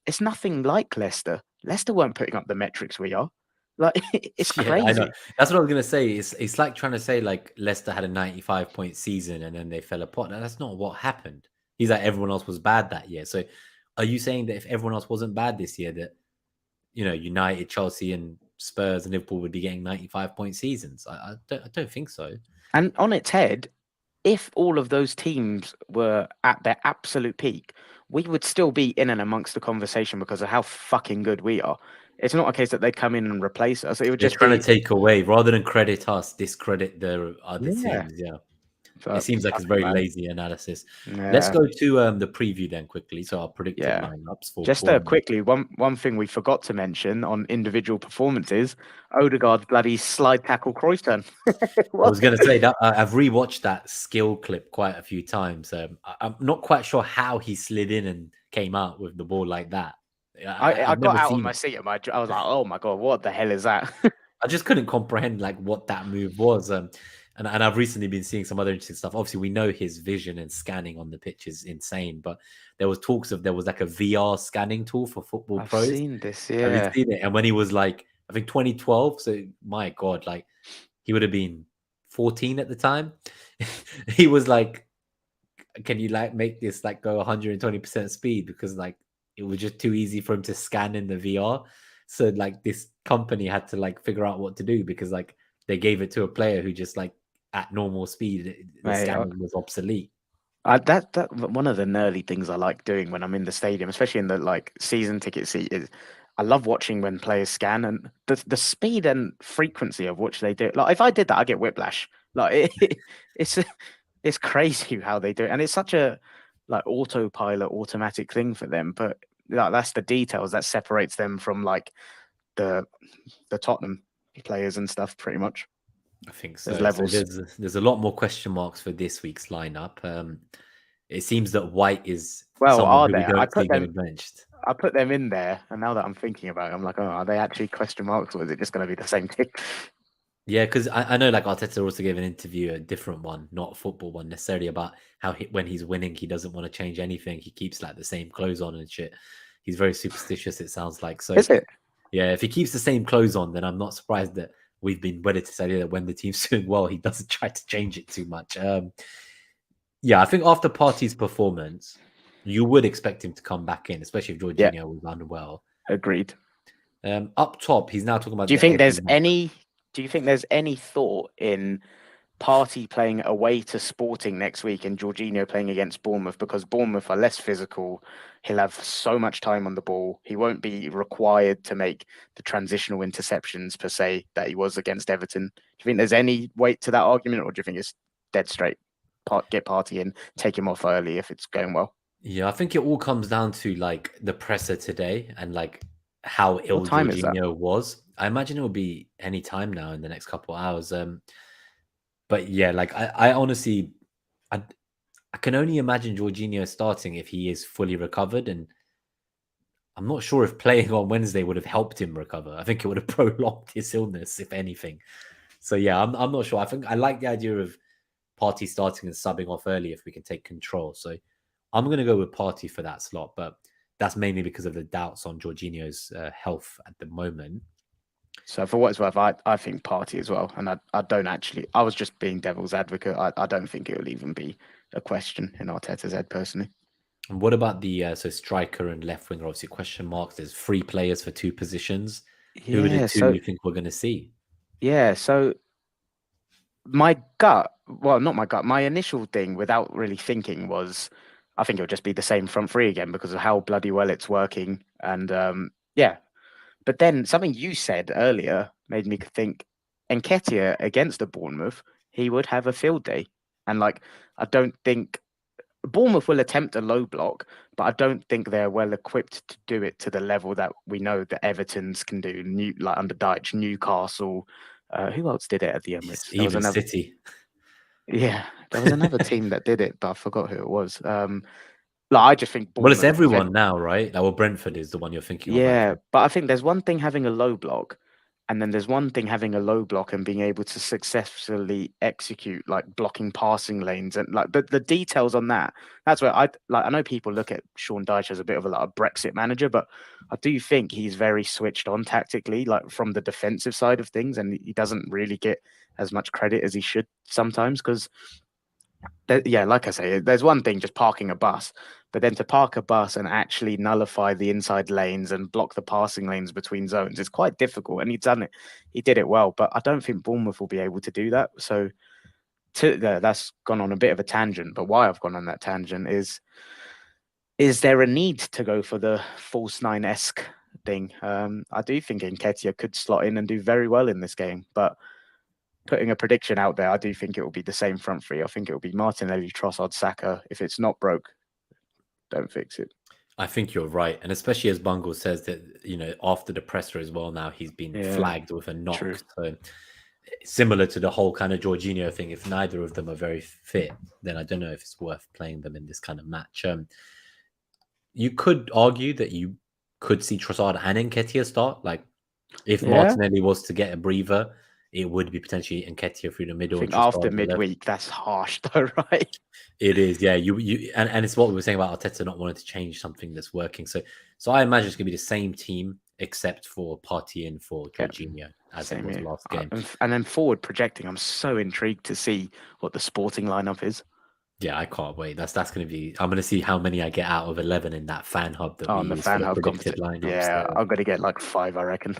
It's nothing like Leicester. Leicester weren't putting up the metrics we are. Like it's Yeah, I know. crazy. That's what I was gonna say. It's like trying to say like Leicester had a 95-point season and then they fell apart. That's not what happened. He's like everyone else was bad that year. So are you saying that if everyone else wasn't bad this year, that United, Chelsea, and Spurs and Liverpool would be getting 95-point seasons? I don't think so. And on its head, if all of those teams were at their absolute peak, we would still be in and amongst the conversation because of how fucking good we are. It's not a case that they'd come in and replace us. It would They're just trying be to take away rather than credit us, discredit the other yeah. teams. Yeah. So, It seems like it's very lazy analysis. yeah. Let's go to the preview then quickly. So our predicted lineups for Just quickly, one thing we forgot to mention on individual performances: Odegaard's bloody slide tackle cross turn. I was going to say that I've rewatched that skill clip quite a few times. I'm not quite sure how he slid in and came out with the ball like that. I got out of my seat and I was like, oh my God, what the hell is that? I just couldn't comprehend like what that move was. And I've recently been seeing some other interesting stuff. Obviously, we know his vision and scanning on the pitch is insane, but there was talks of there was like a VR scanning tool for football I've pros. seen this, Have you seen it? And when he was like, I think 2012, so my God, like he would have been 14 at the time. He was like, can you like make this like go 120% speed? Because like it was just too easy for him to scan in the VR. So like this company had to like figure out what to do because like they gave it to a player who just like at normal speed, the scanning was obsolete. That one of the nerdy things I like doing when I'm in the stadium, especially in the like season ticket seat, is I love watching when players scan and the speed and frequency of which they do it. Like if I did that, I get whiplash. Like it's crazy how they do it, and it's such a like autopilot, automatic thing for them. But like, that's the details that separates them from like the Tottenham players and stuff, pretty much. I think so. There's levels. So there's a lot more question marks for this week's lineup. It seems that White is someone who we don't see getting benched. I put them in there, and now that I'm thinking about it, I'm like, oh, are they actually question marks, or is it just going to be the same thing? Yeah, because I know like Arteta also gave an interview, a different one, not a football one necessarily, about how when he's winning, he doesn't want to change anything. He keeps like the same clothes on and shit. He's very superstitious, it sounds like. So is it? Yeah, if he keeps the same clothes on, then I'm not surprised that we've been wedded to say that when the team's doing well, he doesn't try to change it too much. Yeah, I think after Partey's performance, you would expect him to come back in, especially if Jorginho was unwell. Agreed. Up top, he's now talking about. Do you think there's any thought in Partey playing away to Sporting next week and Jorginho playing against Bournemouth, because Bournemouth are less physical? He'll have so much time on the ball. He won't be required to make the transitional interceptions per se that he was against Everton. Do you think there's any weight to that argument, or do you think it's dead straight? Get Partey in, take him off early if it's going well. Yeah, I think it all comes down to like the presser today and like how ill Jorginho was. I imagine it will be any time now in the next couple of hours. But yeah, like I honestly, I can only imagine Jorginho starting if he is fully recovered, and I'm not sure if playing on Wednesday would have helped him recover. I think it would have prolonged his illness, if anything. So yeah, I'm not sure. I think I like the idea of Partey starting and subbing off early if we can take control. So I'm going to go with Partey for that slot, but that's mainly because of the doubts on Jorginho's health at the moment. So for what it's worth, I think Partey as well. And I don't actually, I was just being devil's advocate. I don't think it will even be a question in Arteta's head personally. And what about the so striker and left winger? Obviously, question marks. There's 3 players for 2 positions. Who are the 2 you think we're going to see? Yeah, so my initial thing without really thinking was, I think it'll just be the same front 3 again because of how bloody well it's working. And but then something you said earlier made me think Nketiah against the Bournemouth, he would have a field day. And like, I don't think Bournemouth will attempt a low block, but I don't think they're well equipped to do it to the level that we know that Everton's can do. Like under Dyche, Newcastle. Who else did it at the Emirates? Even City. Yeah, there was another team that did it, but I forgot who it was. I just think Bournemouth, well, it's everyone now, right? Like, well, Brentford is the one you're thinking of. Yeah, but I think there's one thing having a low block, And then there's one thing having a low block and being able to successfully execute like blocking passing lanes and like the details on that. That's where I know people look at Sean Dyche as a bit of a Brexit manager, but I do think he's very switched on tactically, like from the defensive side of things, and he doesn't really get as much credit as he should sometimes because yeah, like I say, there's one thing just parking a bus, but then to park a bus and actually nullify the inside lanes and block the passing lanes between zones is quite difficult. And he's done it. He did it well, but I don't think Bournemouth will be able to do that. So that's gone on a bit of a tangent. But why I've gone on that tangent is there a need to go for the false nine-esque thing? I do think Nketiah could slot in and do very well in this game, but putting a prediction out there, I do think it will be the same front three. I think it will be Martinelli, Trossard, Saka. If it's not broke, don't fix it. I think you're right. And especially as Bungle says that, after the presser as well, now he's been flagged with a knock. True. So similar to the whole kind of Jorginho thing, if neither of them are very fit, then I don't know if it's worth playing them in this kind of match. You could argue that you could see Trossard and Nketiah start. Like if Martinelli was to get a breather, it would be potentially Nketiah through the middle. I think after midweek, that's harsh though, right? It is, yeah. And it's what we were saying about Arteta not wanting to change something that's working. So I imagine it's going to be the same team except for Partey and for Jorginho as it was last game. And then forward projecting, I'm so intrigued to see what the Sporting lineup is. Yeah, I can't wait. That's going to be. I'm going to see how many I get out of 11 in that fan hub that we use for the predicted lineups. Yeah, I'm going to get like 5, I reckon.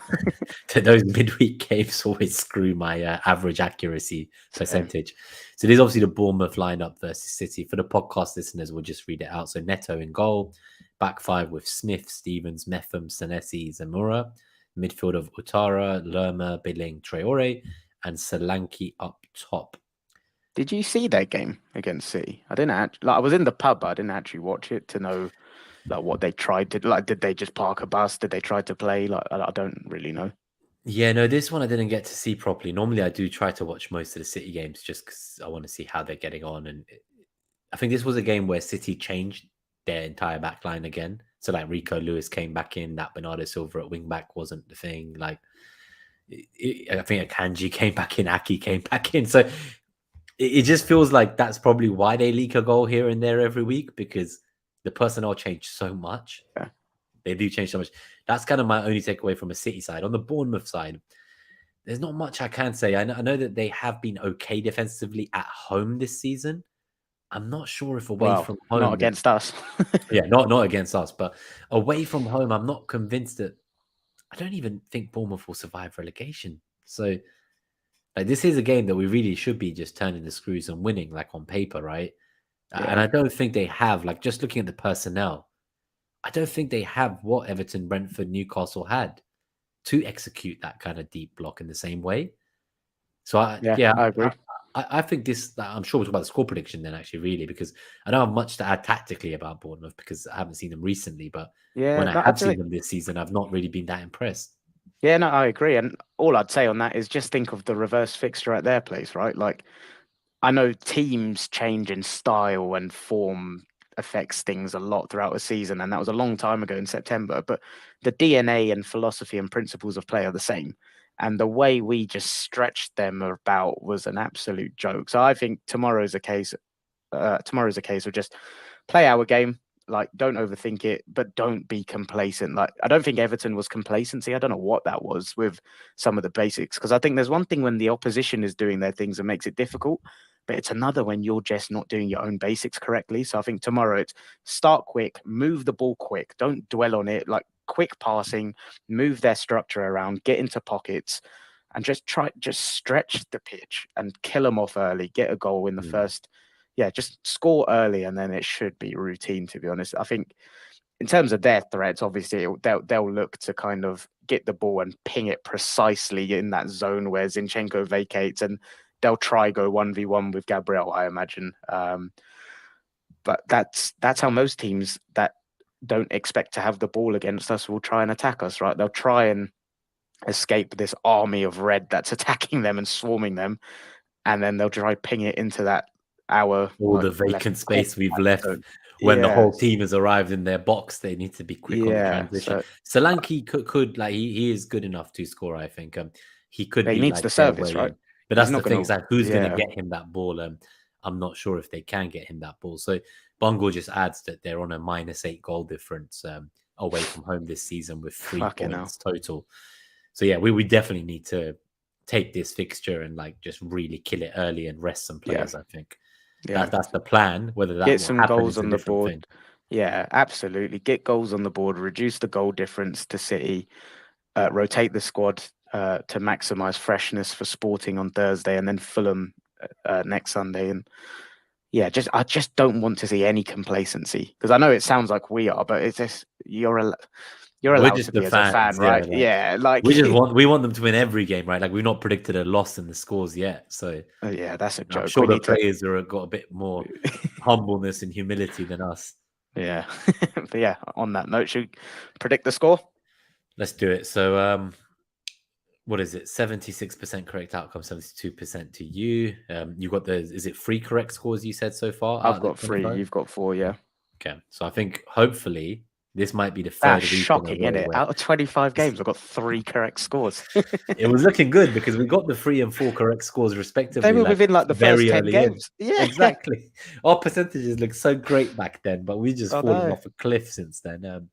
Those midweek games always screw my average accuracy percentage. So there's obviously the Bournemouth lineup versus City. For the podcast listeners, we'll just read it out. So Neto in goal, back five with Smith, Stevens, Metham, Senesi, Zamora, midfield of Utara, Lerma, Billing, Traore, and Solanke up top. Did you see that game against City? I didn't I was in the pub, but I didn't actually watch it to know what they tried to did they just park a bus? Did they try to play? I don't really know. Yeah, no, this one I didn't get to see properly. Normally I do try to watch most of the City games just because I want to see how they're getting on. And I think this was a game where City changed their entire back line again. So Rico Lewis came back in, that Bernardo Silva at wing back wasn't the thing. I think Akanji came back in, Aki came back in. So it just feels like that's probably why they leak a goal here and there every week, because the personnel changed so much. Yeah. They do change so much. That's kind of my only takeaway from a City side. On the Bournemouth side, there's not much I can say. I know that they have been okay defensively at home this season. I'm not sure if from home. Not against us. Yeah, not against us, but away from home, I'm not convinced that. I don't even think Bournemouth will survive relegation. So this is a game that we really should be just turning the screws and winning, on paper, right? Yeah. And I don't think they have, just looking at the personnel, I don't think they have what Everton, Brentford, Newcastle had to execute that kind of deep block in the same way. So I agree. I think this, I'm sure we'll talk about the score prediction then actually, really, because I don't have much to add tactically about Bournemouth because I haven't seen them recently, but when I have seen them this season, I've not really been that impressed. Yeah, no, I agree. And all I'd say on that is just think of the reverse fixture at their place, right? I know teams change in style and form affects things a lot throughout a season, and that was a long time ago in September, but the DNA and philosophy and principles of play are the same. And the way we just stretched them about was an absolute joke. So I think tomorrow's a case of just play our game. Don't overthink it, but don't be complacent. I don't think Everton was complacency. I don't know what that was with some of the basics, because I think there's one thing when the opposition is doing their things and makes it difficult, but it's another when you're just not doing your own basics correctly. So I think tomorrow it's start quick, move the ball quick, don't dwell on it, quick passing, move their structure around, get into pockets, and just stretch the pitch and kill them off early, get a goal in the first. Yeah, just score early, and then it should be routine, to be honest. I think in terms of their threats, obviously, they'll look to kind of get the ball and ping it precisely in that zone where Zinchenko vacates, and they'll try go 1v1 with Gabriel, I imagine. But that's how most teams that don't expect to have the ball against us will try and attack us, right? They'll try and escape this army of red that's attacking them and swarming them, and then they'll try ping it into that all the vacant space we've left when the Yeah, whole team has arrived in their box, they need to be quick on the yeah. transition. So Solanke could like he is good enough to score. I think he could he be needs like the their service, way right? in. But He's that's the not thing gonna. is like who's going to Yeah, get him that ball? I'm not sure if they can get him that ball. So Bungle just adds that they're on a -8 goal difference away from home this season with 3 fucking hell. points total. So yeah, we definitely need to take this fixture and like just really kill it early and rest some Yeah, players. I think yeah. that's the plan. Whether that Get will some happen goals is a on the different board. thing. Yeah, absolutely. Get goals on the board. Reduce the goal difference to City. Rotate the squad to maximise freshness for Sporting on Thursday, and then Fulham next Sunday. And yeah, I just don't want to see any complacency, because I know it sounds like we are, but it's just you're We're allowed just to the be as a fan, fans, yeah. right? Like Yeah, like we want them to win every game, right? Like we've not predicted a loss in the scores yet, so yeah, that's a I'm joke. sure We the need to. players are got a bit more humbleness and humility than us. Yeah, but yeah. On that note, should we predict the score? Let's do it. So, what is it? 76% correct outcome, 72% to you. You got is it 3 correct scores you said so far out I've of the got 3. 25? You've got 4. Yeah. Okay, so I think hopefully this might be the That's third week in a shocking, isn't row it? where Out of 25 games, I've got 3 correct scores. it was looking good because we got the 3 and 4 correct scores They respectively, were like within like the first very 10 early in. games. Yeah. Exactly. Our percentages look so great back then, but we just I fallen know. off a cliff since then.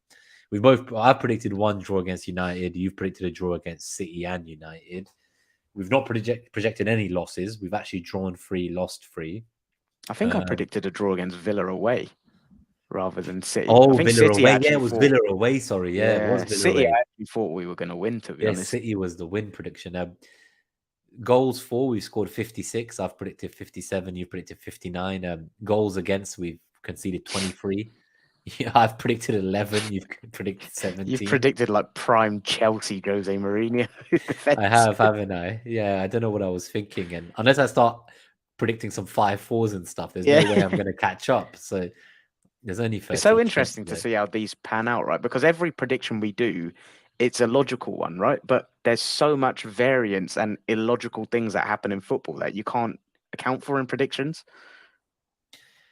I predicted 1 draw against United. You've predicted a draw against City and United. We've not projected any losses. We've actually drawn 3, lost 3. I think I predicted a draw against Villa away rather than City. I Oh, think Villa City away. Yeah, actually it was thought. Villa away. Sorry. Yeah, it was Yeah, Villa City away. I actually thought we were going to win, to be Yeah, honest. City was the win prediction. Goals for, we've scored 56. I've predicted 57. You've predicted 59. Goals against, we've conceded 23. Yeah, I've predicted 11. You've predicted 17. You've predicted like prime Chelsea Jose Mourinho defense. I have, haven't I? Yeah, I don't know what I was thinking. And unless I start predicting some 5-4s and stuff, there's no way I'm going to catch up. So there's only 30. It's so interesting to see how these pan out, right? Because every prediction we do, it's a logical one, right? But there's so much variance and illogical things that happen in football that you can't account for in predictions.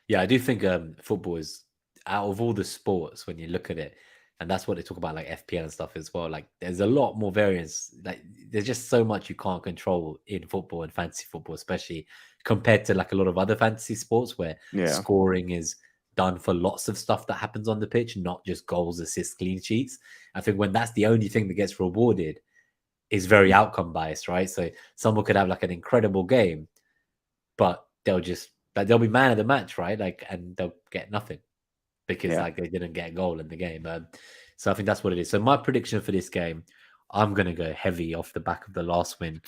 Yeah, I do think football is, out of all the sports, when you look at it, and that's what they talk about, like FPL and stuff as well. Like, there's a lot more variance. Like, there's just so much you can't control in football and fantasy football, especially compared to like a lot of other fantasy sports where scoring is done for lots of stuff that happens on the pitch, not just goals, assists, clean sheets. I think when that's the only thing that gets rewarded, is very outcome biased, right? So someone could have like an incredible game, but they'll be man of the match, right? Like, and they'll get nothing because like they didn't get a goal in the game. So I think that's what it is. So my prediction for this game, I'm gonna go heavy off the back of the last win.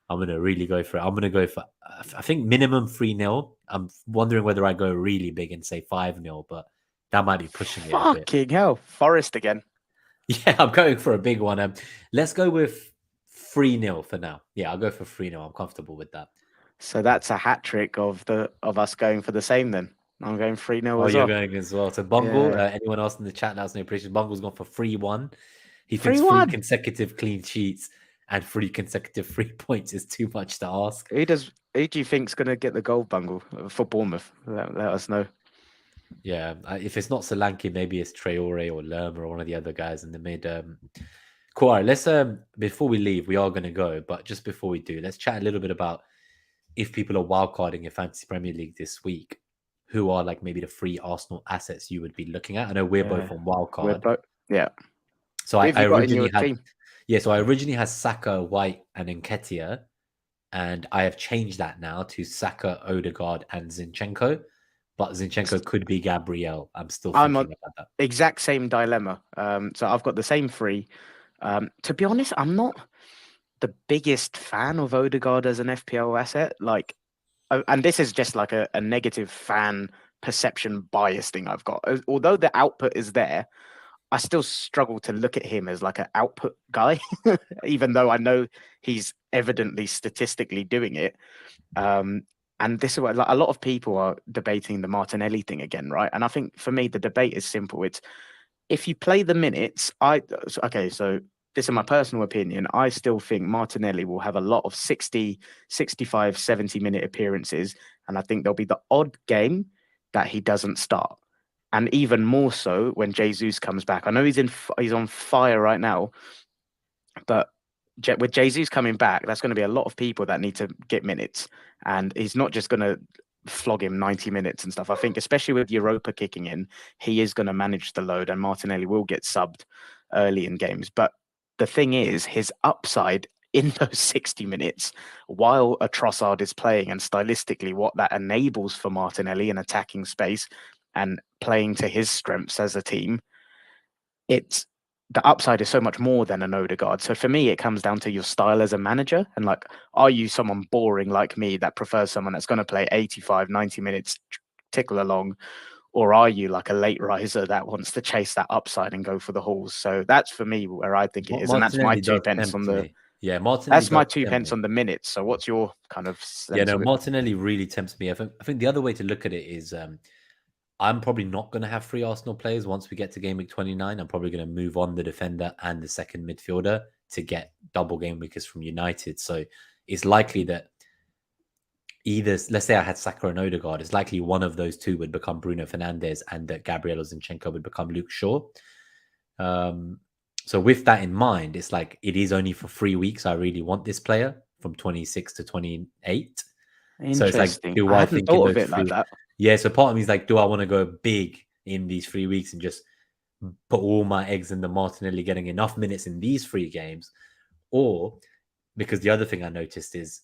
I'm gonna really go for it. I'm gonna go for, I think, minimum 3-0. I'm wondering whether I go really big and say 5-0, but that might be pushing it a bit. Fucking hell, Forest again. Yeah, I'm going for a big one. Let's go with 3-0 for now. Yeah, I'll go for 3-0. I'm comfortable with that. So that's a hat trick of us going for the same then. I'm going 3-0 as you're well. Going as well. So Bungle, anyone else in the chat, let us know. Bungle's gone for 3-1. He thinks 3 consecutive clean sheets and 3 consecutive 3 points is too much to ask. Who do you think's going to get the goal, Bungle, for Bournemouth? Let us know. Yeah, if it's not Solanke, maybe it's Traore or Lerma or one of the other guys in the mid. Cool. All right, let's before we leave, we are going to go, but just before we do, let's chat a little bit about if people are wildcarding your fantasy Premier League this week. Who are like maybe the 3 Arsenal assets you would be looking at? I know we're both on wildcard. So I originally had, so I originally had Saka, White, and Nketiah, and I have changed that now to Saka, Odegaard, and Zinchenko. But Zinchenko could be Gabriel. I'm still thinking about that. Exact same dilemma. So I've got the same 3. To be honest, I'm not the biggest fan of Odegaard as an FPL asset. Like, and this is just like a negative fan perception bias thing I've got. Although the output is there, I still struggle to look at him as like an output guy, even though I know he's evidently statistically doing it. And this is what, like, a lot of people are debating the Martinelli thing again, right? And I think for me, the debate is simple. It's if you play the minutes, so this is my personal opinion. I still think Martinelli will have a lot of 60, 65, 70-minute appearances. And I think there'll be the odd game that he doesn't start. And even more so when Jesus comes back. I know he's on fire right now, but with Jesus coming back, that's going to be a lot of people that need to get minutes, and he's not just going to flog him 90 minutes and stuff. I think especially with Europa kicking in, he is going to manage the load, and Martinelli will get subbed early in games. But the thing is, his upside in those 60 minutes, while a Trossard is playing, and stylistically what that enables for Martinelli in attacking space and playing to his strengths as a team, it's the upside is so much more than an Odegaard. So for me, it comes down to your style as a manager. And like, are you someone boring like me that prefers someone that's going to play 85, 90 minutes, tickle along? Or are you like a late riser that wants to chase that upside and go for the hauls? So that's for me where I think it is. And that's my Martinelli does 2 pence on tempt the me. Yeah, Martinelli that's my does 2 tempt pence me. on the minutes. So what's your kind of Yeah, sense no, of it? Martinelli really tempts me. I think the other way to look at it is I'm probably not going to have 3 Arsenal players once we get to game week 29. I'm probably going to move on the defender and the second midfielder to get double game weekers from United. So it's likely that either, let's say I had Saka and Odegaard, it's likely one of those two would become Bruno Fernandes and that Gabriel Zinchenko would become Luke Shaw. So with that in mind, it's like it is only for 3 weeks. I really want this player from 26 to 28. So it's like, do I I hadn't think in thought of those it like that. Yeah, so part of me is like, do I want to go big in these 3 weeks and just put all my eggs in the Martinelli getting enough minutes in these 3 games? Or, because the other thing I noticed is,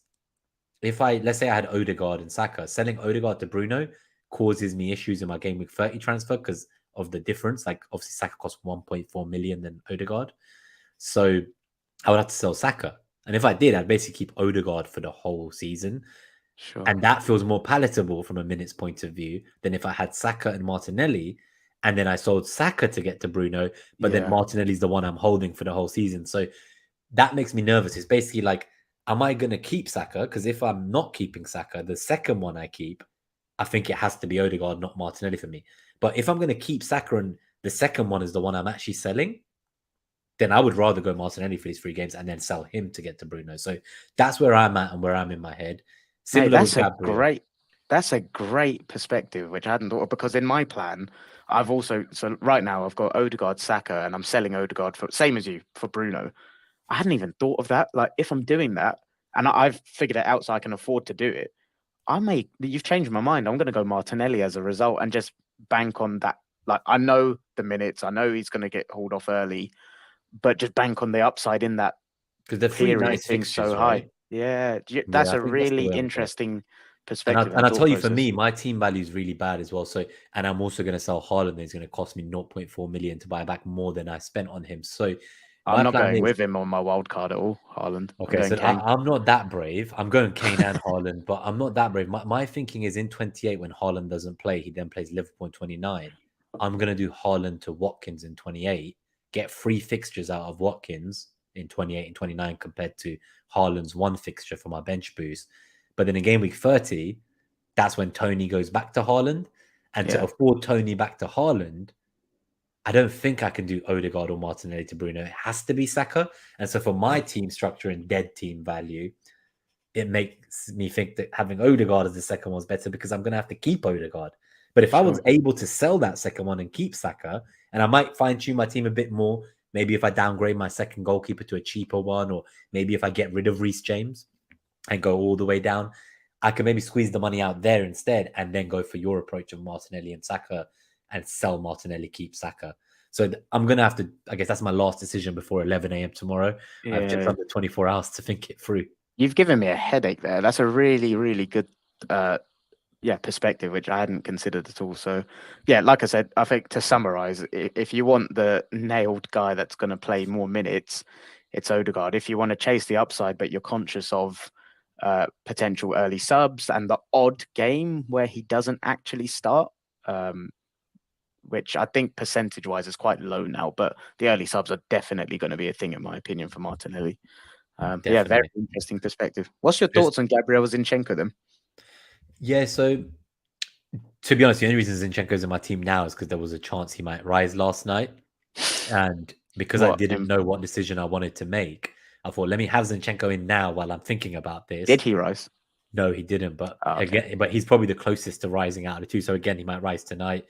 let's say I had Odegaard and Saka, selling Odegaard to Bruno causes me issues in my game week 30 transfer because of the difference. Like, obviously, Saka costs 1.4 million than Odegaard. So I would have to sell Saka. And if I did, I'd basically keep Odegaard for the whole season. Sure. And that feels more palatable from a minutes point of view than if I had Saka and Martinelli and then I sold Saka to get to Bruno, but then Martinelli's the one I'm holding for the whole season. So that makes me nervous. It's basically like, am I going to keep Saka? Because if I'm not keeping Saka, the second one I keep, I think it has to be Odegaard, not Martinelli for me. But if I'm going to keep Saka and the second one is the one I'm actually selling, then I would rather go Martinelli for these 3 games and then sell him to get to Bruno. So that's where I'm at and where I'm in my head. Mate, that's a great perspective, which I hadn't thought of, because in my plan, so right now I've got Odegaard, Saka, and I'm selling Odegaard for same as you for Bruno. I hadn't even thought of that. Like, if I'm doing that and I've figured it out so I can afford to do it, you've changed my mind. I'm going to go Martinelli as a result and just bank on that. Like, I know the minutes, I know he's going to get hauled off early, but just bank on the upside in that because the free period nice being fixtures, so right? high. Yeah, that's a really that's interesting perspective. And I'll tell you, for me, my team value is really bad as well. So, and I'm also going to sell Haaland. It's going to cost me 0.4 million to buy back more than I spent on him. So, I'm not going with him on my wild card at all, Haaland. Okay, so I'm not that brave. I'm going Kane and Haaland, but I'm not that brave. My thinking is in 28, when Haaland doesn't play, he then plays Liverpool in 29. I'm going to do Haaland to Watkins in 28, get 3 fixtures out of Watkins in 28 and 29 compared to Haaland's 1 fixture for my bench boost. But then in game week 30, that's when Tony goes back to Haaland. And to afford Tony back to Haaland, I don't think I can do Odegaard or Martinelli to Bruno. It has to be Saka. And so for my team structure and dead team value, it makes me think that having Odegaard as the second one is better, because I'm going to have to keep Odegaard. But if I was able to sell that second one and keep Saka, and I might fine-tune my team a bit more, maybe if I downgrade my second goalkeeper to a cheaper one, or maybe if I get rid of Reece James and go all the way down, I can maybe squeeze the money out there instead and then go for your approach of Martinelli and Saka and sell Martinelli, keep Saka. So I'm going to have to, I guess that's my last decision before 11 a.m. tomorrow. I have just under 24 hours to think it through. You've given me a headache there. That's a really, really good perspective, which I hadn't considered at all. So, yeah, like I said, I think to summarize, if you want the nailed guy that's going to play more minutes, it's Odegaard. If you want to chase the upside, but you're conscious of potential early subs and the odd game where he doesn't actually start, which I think percentage-wise is quite low now, but the early subs are definitely going to be a thing, in my opinion, for Martinelli. Yeah, very interesting perspective. What's your thoughts on Gabriel Zinchenko then? Yeah, so to be honest, the only reason Zinchenko's in my team now is because there was a chance he might rise last night. And because I didn't know what decision I wanted to make, I thought, let me have Zinchenko in now while I'm thinking about this. Did he rise? No, he didn't. But again, but he's probably the closest to rising out of the two. So again, he might rise tonight.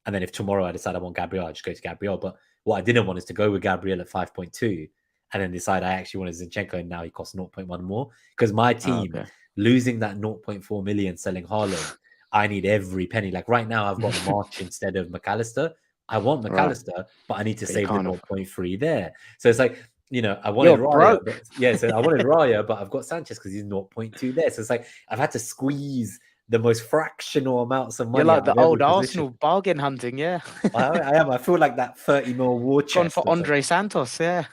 And then if tomorrow I decide I want Gabriel, I just go to Gabriel. But what I didn't want is to go with Gabriel at 5.2 and then decide I actually wanted Zinchenko and now he costs 0.1 more. Because my team Okay. losing that 0.4 million selling Haaland, I need every penny. Like right now, I've got March instead of McAllister. I want Right. McAllister, but I need to But you save the can't have. 0.3 there. So it's like, I wanted You're Raya, broke. but yeah, so I wanted Raya, but I've got Sanchez because he's 0.2 there. So it's like I've had to squeeze the most fractional amounts of You're money like out of the every old position. Arsenal bargain hunting, yeah. I am. I feel like that 30 mil war Gone chest. for Andre Santos, yeah.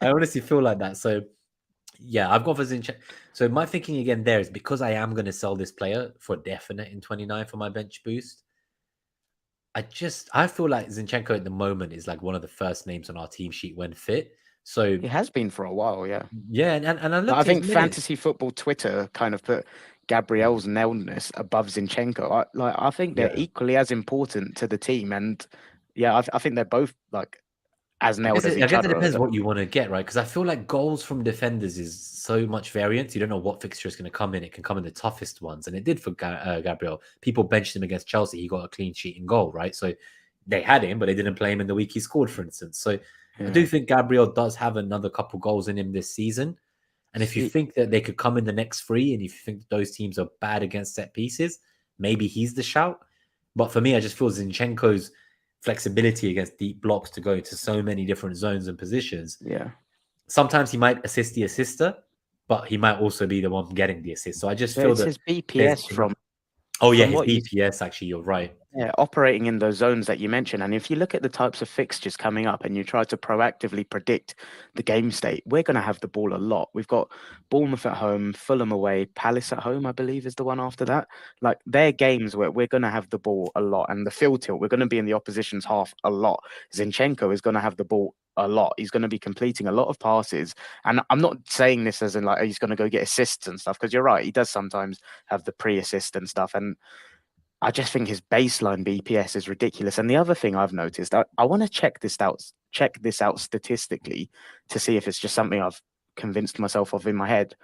I honestly feel like that. So yeah, I've gone for Zinchenko. So my thinking again there is because I am going to sell this player for definite in 29 for my bench boost. I feel like Zinchenko at the moment is like one of the first names on our team sheet when fit. So He has been for a while, yeah. yeah, and I Like, looked I at his think minutes. fantasy football Twitter kind of put Gabriel's nailedness above Zinchenko. I think they're Yeah. equally as important to the team, and yeah, I think they're both like as I nailed guess as it, I each guess it other. depends what you want to get, right? Because I feel like goals from defenders is so much variance. You don't know what fixture is going to come in. It can come in the toughest ones, and it did for Gabriel. People benched him against Chelsea. He got a clean sheet in goal, right? So they had him, but they didn't play him in the week he scored, for instance. So I do Yeah. think Gabriel does have another couple goals in him this season. And if you See, think that they could come in the next three, and if you think that those teams are bad against set pieces, maybe he's the shout. But for me, I just feel Zinchenko's flexibility against deep blocks to go to so many different zones and positions. yeah. Sometimes he might assist the assister, but he might also be the one getting the assist. So I just Yeah, feel it's that his there's BPS enough. Oh yeah, from his what you BPS actually. You're right. Yeah, operating in those zones that you mentioned. And if you look at the types of fixtures coming up and you try to proactively predict the game state, we're going to have the ball a lot. We've got Bournemouth at home, Fulham away, Palace at home, I believe is the one after that. Like they're games where we're going to have the ball a lot. And the field tilt, we're going to be in the opposition's half a lot. Zinchenko is going to have the ball a lot. He's going to be completing a lot of passes. And I'm not saying this as in like he's going to go get assists and stuff, because you're right. He does sometimes have the pre-assist and stuff. And I just think his baseline BPS is ridiculous. And the other thing I've noticed, I want to check this out statistically to see if it's just something I've convinced myself of in my head.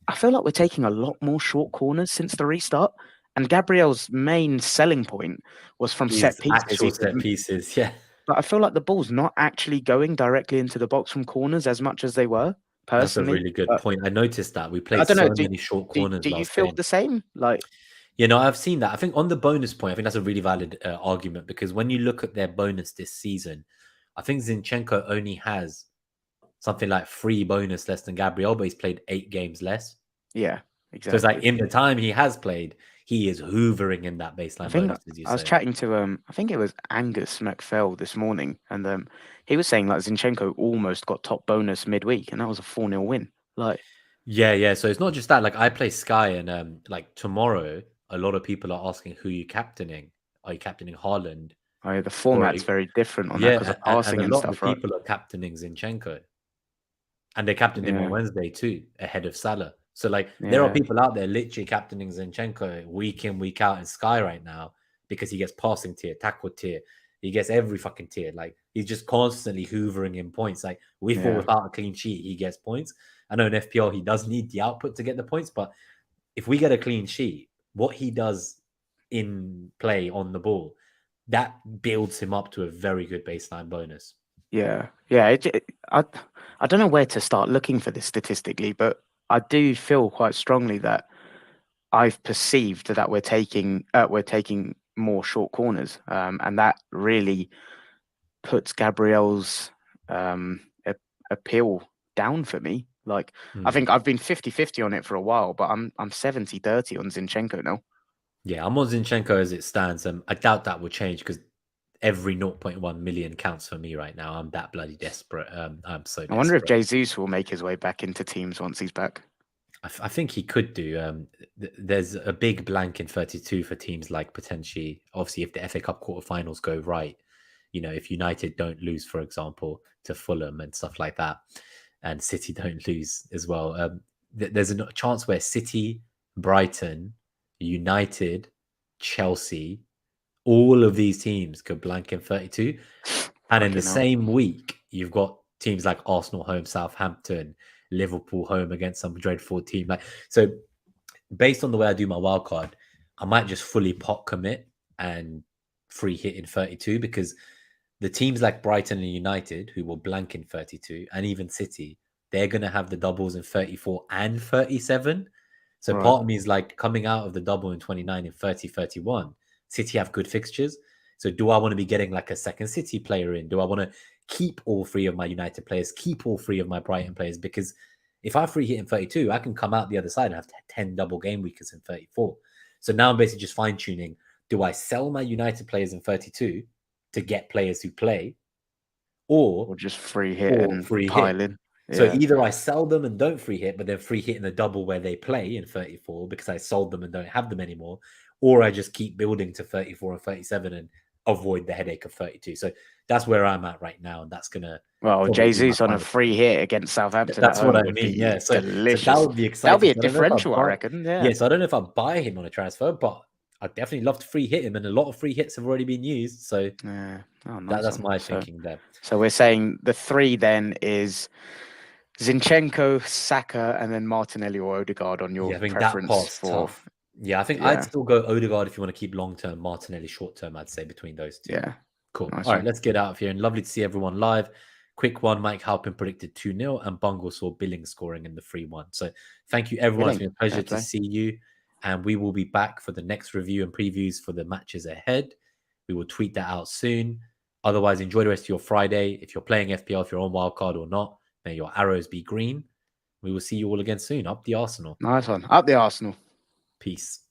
I feel like we're taking a lot more short corners since the restart. And Gabriel's main selling point was from set His pieces. actual set pieces, yeah. But I feel like the ball's not actually going directly into the box from corners as much as they were, That's a personally. really good But point. I noticed that we I played don't know. so many short corners Do you last feel game. the same? Like, I've seen that. I think on the bonus point, I think that's a really valid argument because when you look at their bonus this season, I think Zinchenko only has something like 3 bonus less than Gabriel, but he's played 8 games less. yeah, So it's like exactly. in the time he has played, he is hoovering in that I baseline think bonus, as you I was say. chatting to I think it was Angus McFell this morning, and he was saying like Zinchenko almost got top bonus midweek, and that was a 4-0 win. Like, Yeah. So it's not just that. Like I play Sky, and like tomorrow, a lot of people are asking who you captaining. Are you captaining Haaland? the Or format's very different on that because yeah, of and passing a and lot of the stuff, right? people are captaining Zinchenko. And they captained him on Yeah, Wednesday too, ahead of Salah. So like there are yeah, people out there literally captaining Zinchenko week in, week out in Sky right now because he gets passing tier, tackle tier, he gets every fucking tier. Like he's just constantly hoovering in points. Like we thought yeah, without a clean sheet, he gets points. I know in FPL he does need the output to get the points, but if we get a clean sheet, what he does in play on the ball, that builds him up to a very good baseline bonus. yeah. I don't know where to start looking for this statistically, but I do feel quite strongly that I've perceived that we're taking more short corners, and that really puts Gabriel's a- appeal down for me. Like, I Hmm. think I've been 50-50 on it for a while, but I'm 70-30 on Zinchenko now. Yeah, I'm on Zinchenko as it stands. I doubt that will change because every 0.1 million counts for me right now. I'm that bloody desperate. I'm so I wonder if desperate. Jesus will make his way back into teams once he's back. I think he could do. There's a big blank in 32 for teams like potentially, obviously, if the FA Cup quarterfinals go right, if United don't lose, for example, to Fulham and stuff like that, and City don't lose as well. There's a chance where City, Brighton, United, Chelsea, all of these teams could blank in 32. And in the Fucking hell. same week, you've got teams like Arsenal home, Southampton, Liverpool home against some dreadful team. Like so, based on the way I do my wild card, I might just fully pot commit and free hit in 32 because the teams like Brighton and United, who will blank in 32, and even City, they're going to have the doubles in 34 and 37. So Right. part of me is like coming out of the double in 29 and 30, 31. City have good fixtures. So do I want to be getting like a second City player in? Do I want to keep all three of my United players, keep all three of my Brighton players? Because if I free hit in 32, I can come out the other side and have 10 double game weekers in 34. So now I'm basically just fine tuning. Do I sell my United players in 32 to get players who play, Or just free hit and pile in? So either I sell them and don't free hit, but then free hit in the double where they play in 34 because I sold them and don't have them anymore, or I just keep building to 34 and 37 and avoid the headache of 32. So that's where I'm at right now, and that's gonna. Well, Jesus on a free hit against Southampton. That's what I mean. Yeah, so that would be exciting. That'll be a differential, I reckon. Yeah. So I don't know if I buy him on a transfer, but I'd definitely love to free hit him, and a lot of free hits have already been used. So that's my thinking there. So we're saying the three then is Zinchenko, Saka, and then Martinelli or Odegaard on your preference that part's for. Tough. Yeah, I think I'd still go Odegaard if you want to keep long term. Martinelli short term, I'd say between those two. Yeah, cool. Nice. All right, let's get out of here. And lovely to see everyone live. Quick one, Mike Halpin predicted 2-0 and Bungle saw Billing scoring in the 3-1. So thank you, everyone. It's been a pleasure to see you. And we will be back for the next review and previews for the matches ahead. We will tweet that out soon. Otherwise, enjoy the rest of your Friday. If you're playing FPL, if you're on wildcard or not, may your arrows be green. We will see you all again soon. Up the Arsenal. Nice one. Up the Arsenal. Peace.